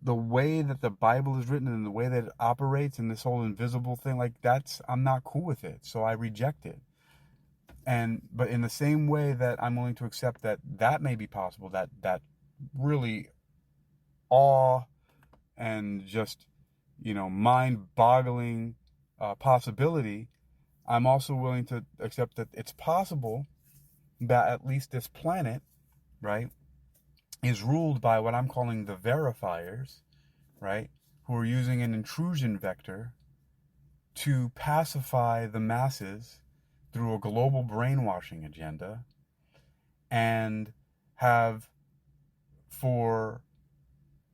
the way that the Bible is written and the way that it operates and this whole invisible thing, like I'm not cool with it. So I reject it. But in the same way that I'm willing to accept that may be possible, that really awe and just, mind-boggling possibility, I'm also willing to accept that it's possible that at least this planet, right, is ruled by what I'm calling the verifiers, right, who are using an intrusion vector to pacify the masses through a global brainwashing agenda, and have for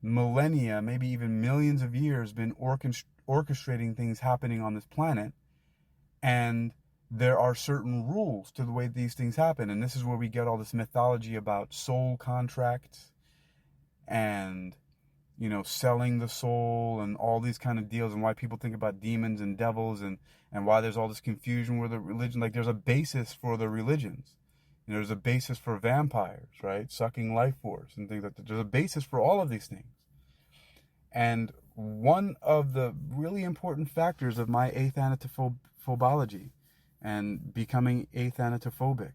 millennia, maybe even millions of years, been orchestrating things happening on this planet. And there are certain rules to the way these things happen. And this is where we get all this mythology about soul contracts and, selling the soul and all these kind of deals, and why people think about demons and devils and why there's all this confusion with the religion. Like there's a basis for the religions. There's a basis for vampires, right? Sucking life force and things like that. There's a basis for all of these things. And one of the really important factors of my athanatophobology and becoming athanatophobic,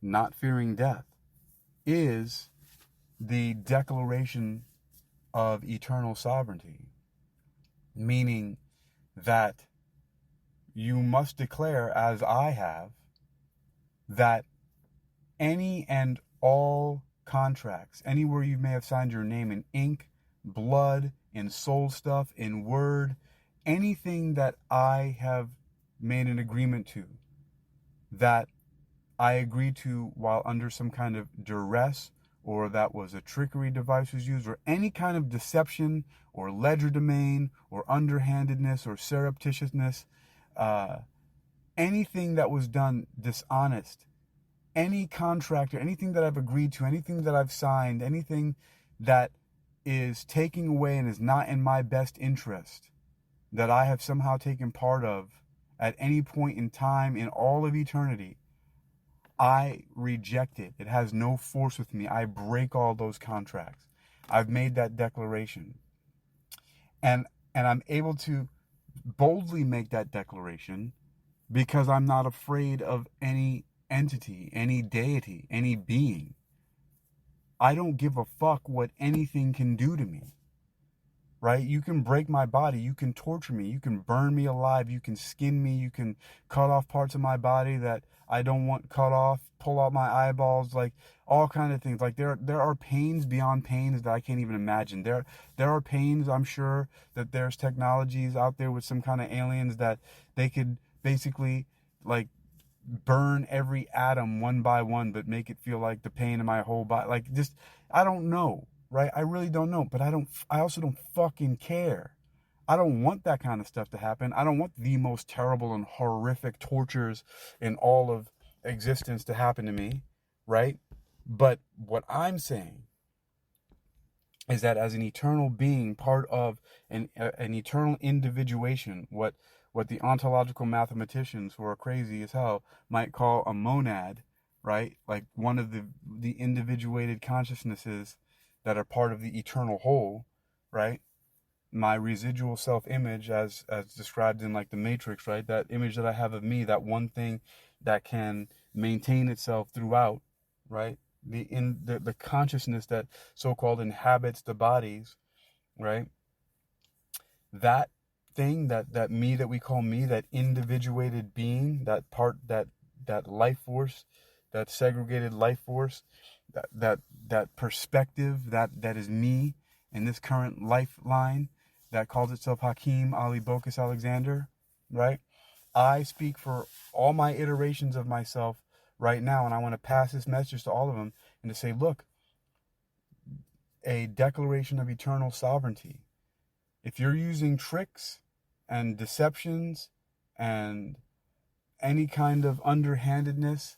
not fearing death, is the declaration of eternal sovereignty. Meaning that you must declare, as I have, that any and all contracts, anywhere you may have signed your name in ink, blood, in soul stuff, in word, anything that I have made an agreement to, that I agreed to while under some kind of duress, or that was a trickery device was used, or any kind of deception or legerdemain or underhandedness or surreptitiousness, anything that was done dishonest, any contract or anything that I've agreed to, anything that I've signed, anything that is taking away and is not in my best interest, that I have somehow taken part of at any point in time in all of eternity, I reject it. It has no force with me. I break all those contracts. I've made that declaration. And I'm able to boldly make that declaration because I'm not afraid of any entity, any deity, any being. I don't give a fuck what anything can do to me. Right? You can break my body. You can torture me. You can burn me alive. You can skin me. You can cut off parts of my body that I don't want cut off, pull out my eyeballs, like all kind of things. Like there are pains beyond pains that I can't even imagine. There are pains, I'm sure that there's technologies out there with some kind of aliens that they could basically like burn every atom one by one, but make it feel like the pain in my whole body. Like just, I don't know. Right? I really don't know, but I also don't fucking care. I don't want that kind of stuff to happen. I don't want the most terrible and horrific tortures in all of existence to happen to me, right? But what I'm saying is that as an eternal being, part of an eternal individuation, what the ontological mathematicians who are crazy as hell might call a monad, right? Like one of the individuated consciousnesses that are part of the eternal whole, right? My residual self-image as described in like the Matrix, right? That image that I have of me, that one thing that can maintain itself throughout, right? The consciousness that so-called inhabits the bodies, right? That thing, that me that we call me, that individuated being, that part, that life force, that segregated life force, that perspective that is me in this current lifeline that calls itself Hakeem Ali-Bocas Alexander, right? I speak for all my iterations of myself right now, and I want to pass this message to all of them and to say, look, a declaration of eternal sovereignty. If you're using tricks and deceptions and any kind of underhandedness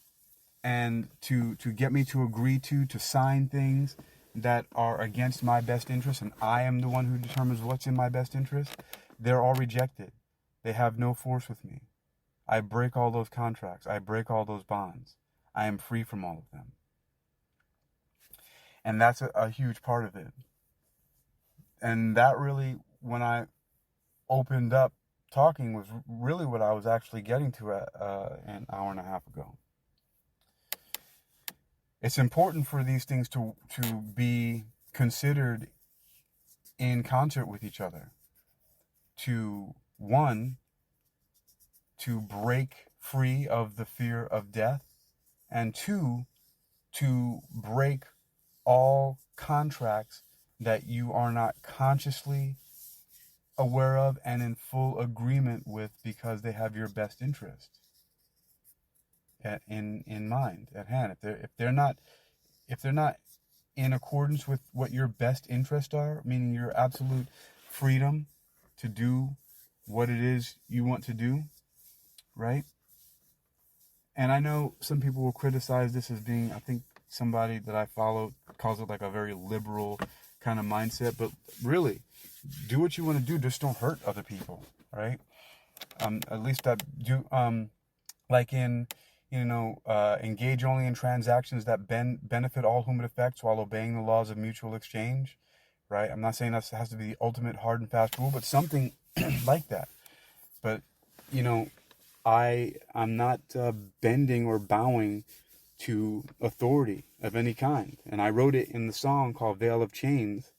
and to get me to agree to sign things that are against my best interest, and I am the one who determines what's in my best interest, they're all rejected. They have no force with me. I break all those contracts. I break all those bonds. I am free from all of them. And that's a huge part of it. And that really, when I opened up talking, was really what I was actually getting to an hour and a half ago. It's important for these things to be considered in concert with each other. To break free of the fear of death, and two, to break all contracts that you are not consciously aware of and in full agreement with because they have your best interest in mind, at hand. If they're not in accordance with what your best interests are, meaning your absolute freedom to do what it is you want to do, right? And I know some people will criticize this as being, I think somebody that I follow calls it like a very liberal kind of mindset, but really, do what you want to do, just don't hurt other people, right? At least that do, like in, engage only in transactions that benefit all whom it affects while obeying the laws of mutual exchange, right? I'm not saying that has to be the ultimate hard and fast rule, but something like that. But, I'm not bending or bowing to authority of any kind. And I wrote it in the song called Veil of Chains.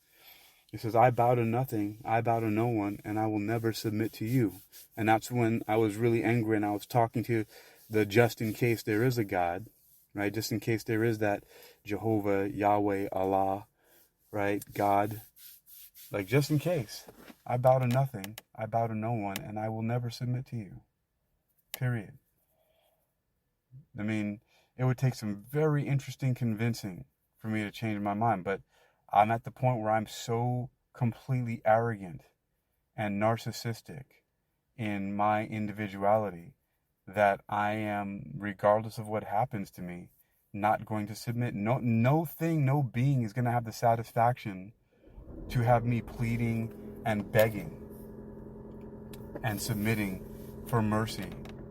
It says, I bow to nothing, I bow to no one, and I will never submit to you. And that's when I was really angry and I was talking to the just in case there is a God, right? Just in case there is that Jehovah, Yahweh, Allah, right? God, like just in case. I bow to nothing, I bow to no one, and I will never submit to you. Period. I mean, it would take some very interesting convincing for me to change my mind, but I'm at the point where I'm so completely arrogant and narcissistic in my individuality that I am, regardless of what happens to me, not going to submit. No thing, no being is going to have the satisfaction to have me pleading and begging and submitting for mercy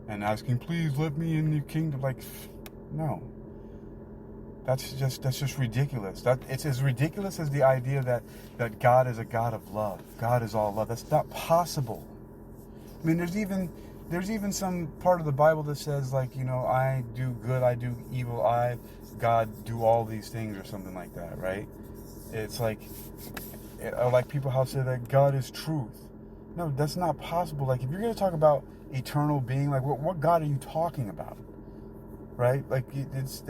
and asking, please let me in your kingdom. Like, no. That's just ridiculous. It's as ridiculous as the idea that God is a God of love. God is all love. That's not possible. I mean, there's even some part of the Bible that says, like, I do good, I do evil, God do all these things, or something like that, right? It's like people how say that God is truth. No, that's not possible. Like, if you're going to talk about eternal being, like, what God are you talking about? Right? Like, it's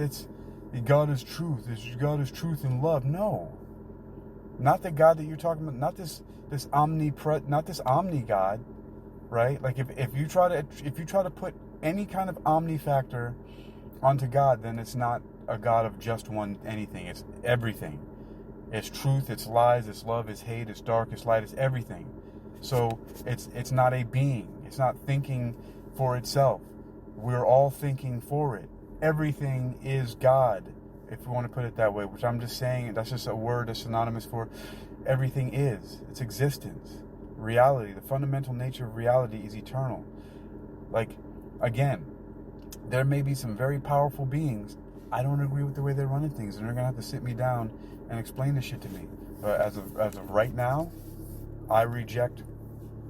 God is truth. God is truth and love. No. Not the God that you're talking about, not this omni God, right? Like, if you try to put any kind of omni factor onto God, then it's not a God of just one anything. It's everything. It's truth, it's lies, it's love, it's hate, it's dark, it's light, it's everything. So it's not a being. It's not thinking for itself. We're all thinking for it. Everything is God, if you want to put it that way, which I'm just saying, that's just a word that's synonymous for everything is. It's existence. Reality, the fundamental nature of reality is eternal. Like, again, there may be some very powerful beings. I don't agree with the way they're running things, and they're going to have to sit me down and explain this shit to me. But as of right now, I reject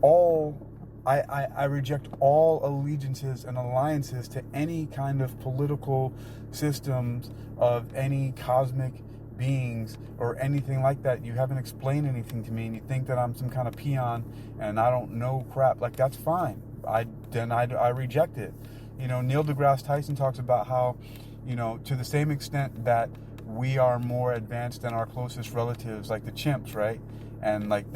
all I reject all allegiances and alliances to any kind of political systems of any cosmic beings or anything like that. You haven't explained anything to me, and you think that I'm some kind of peon and I don't know crap. Like, that's fine. I reject it. Neil deGrasse Tyson talks about how, to the same extent that we are more advanced than our closest relatives, like the chimps, right? And like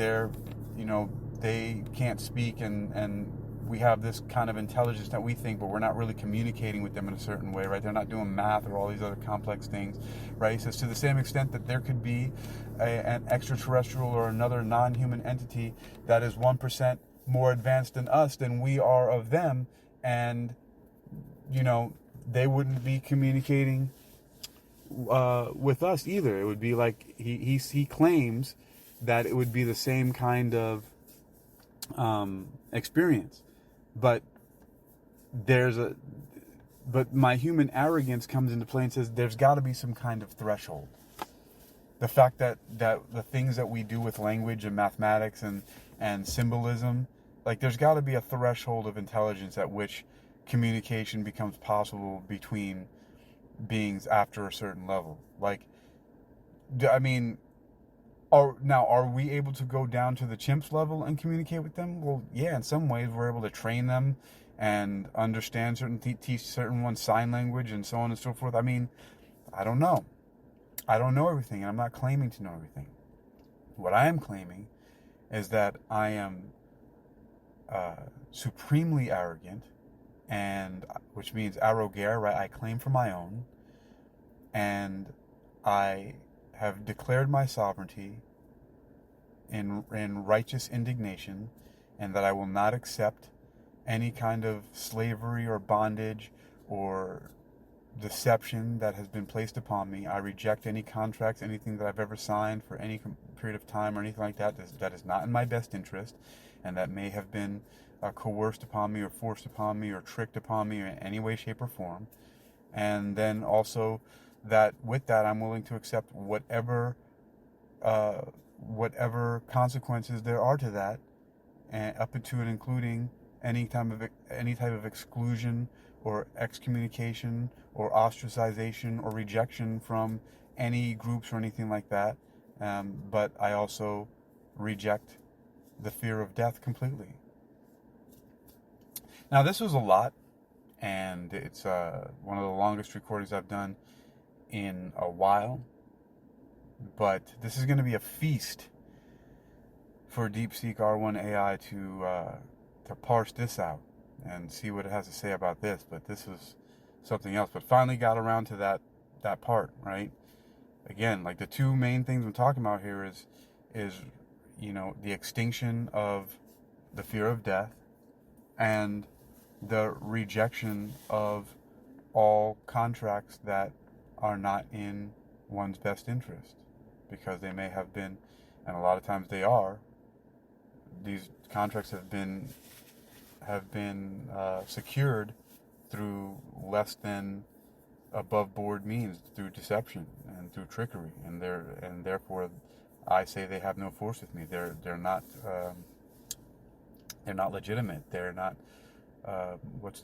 they can't speak, and we have this kind of intelligence that we think, but we're not really communicating with them in a certain way, right? They're not doing math or all these other complex things, right? So to the same extent that there could be an extraterrestrial or another non-human entity that is 1% more advanced than us, than we are of them, and they wouldn't be communicating with us either. It would be like he claims that it would be the same kind of experience, but my human arrogance comes into play and says there's got to be some kind of threshold. The fact that the things that we do with language and mathematics and symbolism, like, there's got to be a threshold of intelligence at which communication becomes possible between beings after a certain level. Like, I mean, are we able to go down to the chimps level and communicate with them? Well, yeah, in some ways we're able to train them and understand teach certain ones sign language and so on and so forth. I mean, I don't know. I don't know everything, and I'm not claiming to know everything. What I am claiming is that I am supremely arrogant, and which means arrogare, right? I claim for my own, and I have declared my sovereignty in righteous indignation, and that I will not accept any kind of slavery or bondage or deception that has been placed upon me. I reject any contracts, anything that I've ever signed for any period of time or anything like that that is not in my best interest, and that may have been coerced upon me or forced upon me or tricked upon me in any way, shape, or form. And then also that with that, I'm willing to accept whatever consequences there are to that, and up to and including any type of exclusion or excommunication or ostracization or rejection from any groups or anything like that. But I also reject the fear of death completely. Now, this was a lot, and it's one of the longest recordings I've done in a while. But this is going to be a feast for DeepSeek R1 AI to parse this out and see what it has to say about this. But this is something else. But finally got around to that part, right? Again, like the two main things I'm talking about here is the extinction of the fear of death and the rejection of all contracts that are not in one's best interest, because they may have been, and a lot of times they are. These contracts have been secured through less than above board means, through deception and through trickery, and therefore I say they have no force with me. They're not legitimate. They're not what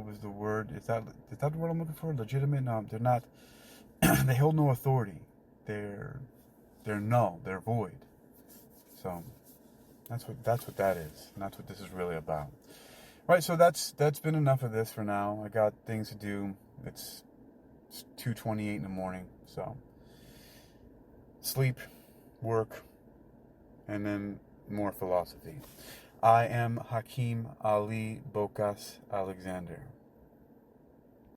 was the word? Is that the word I'm looking for? Legitimate? No, they're not. They hold no authority. They're null. They're void. So that's what that is, and that's what this is really about. Right. So that's been enough of this for now. I got things to do. It's 2:28 in the morning. So sleep, work, and then more philosophy. I am Hakeem Ali-Bocas Alexander.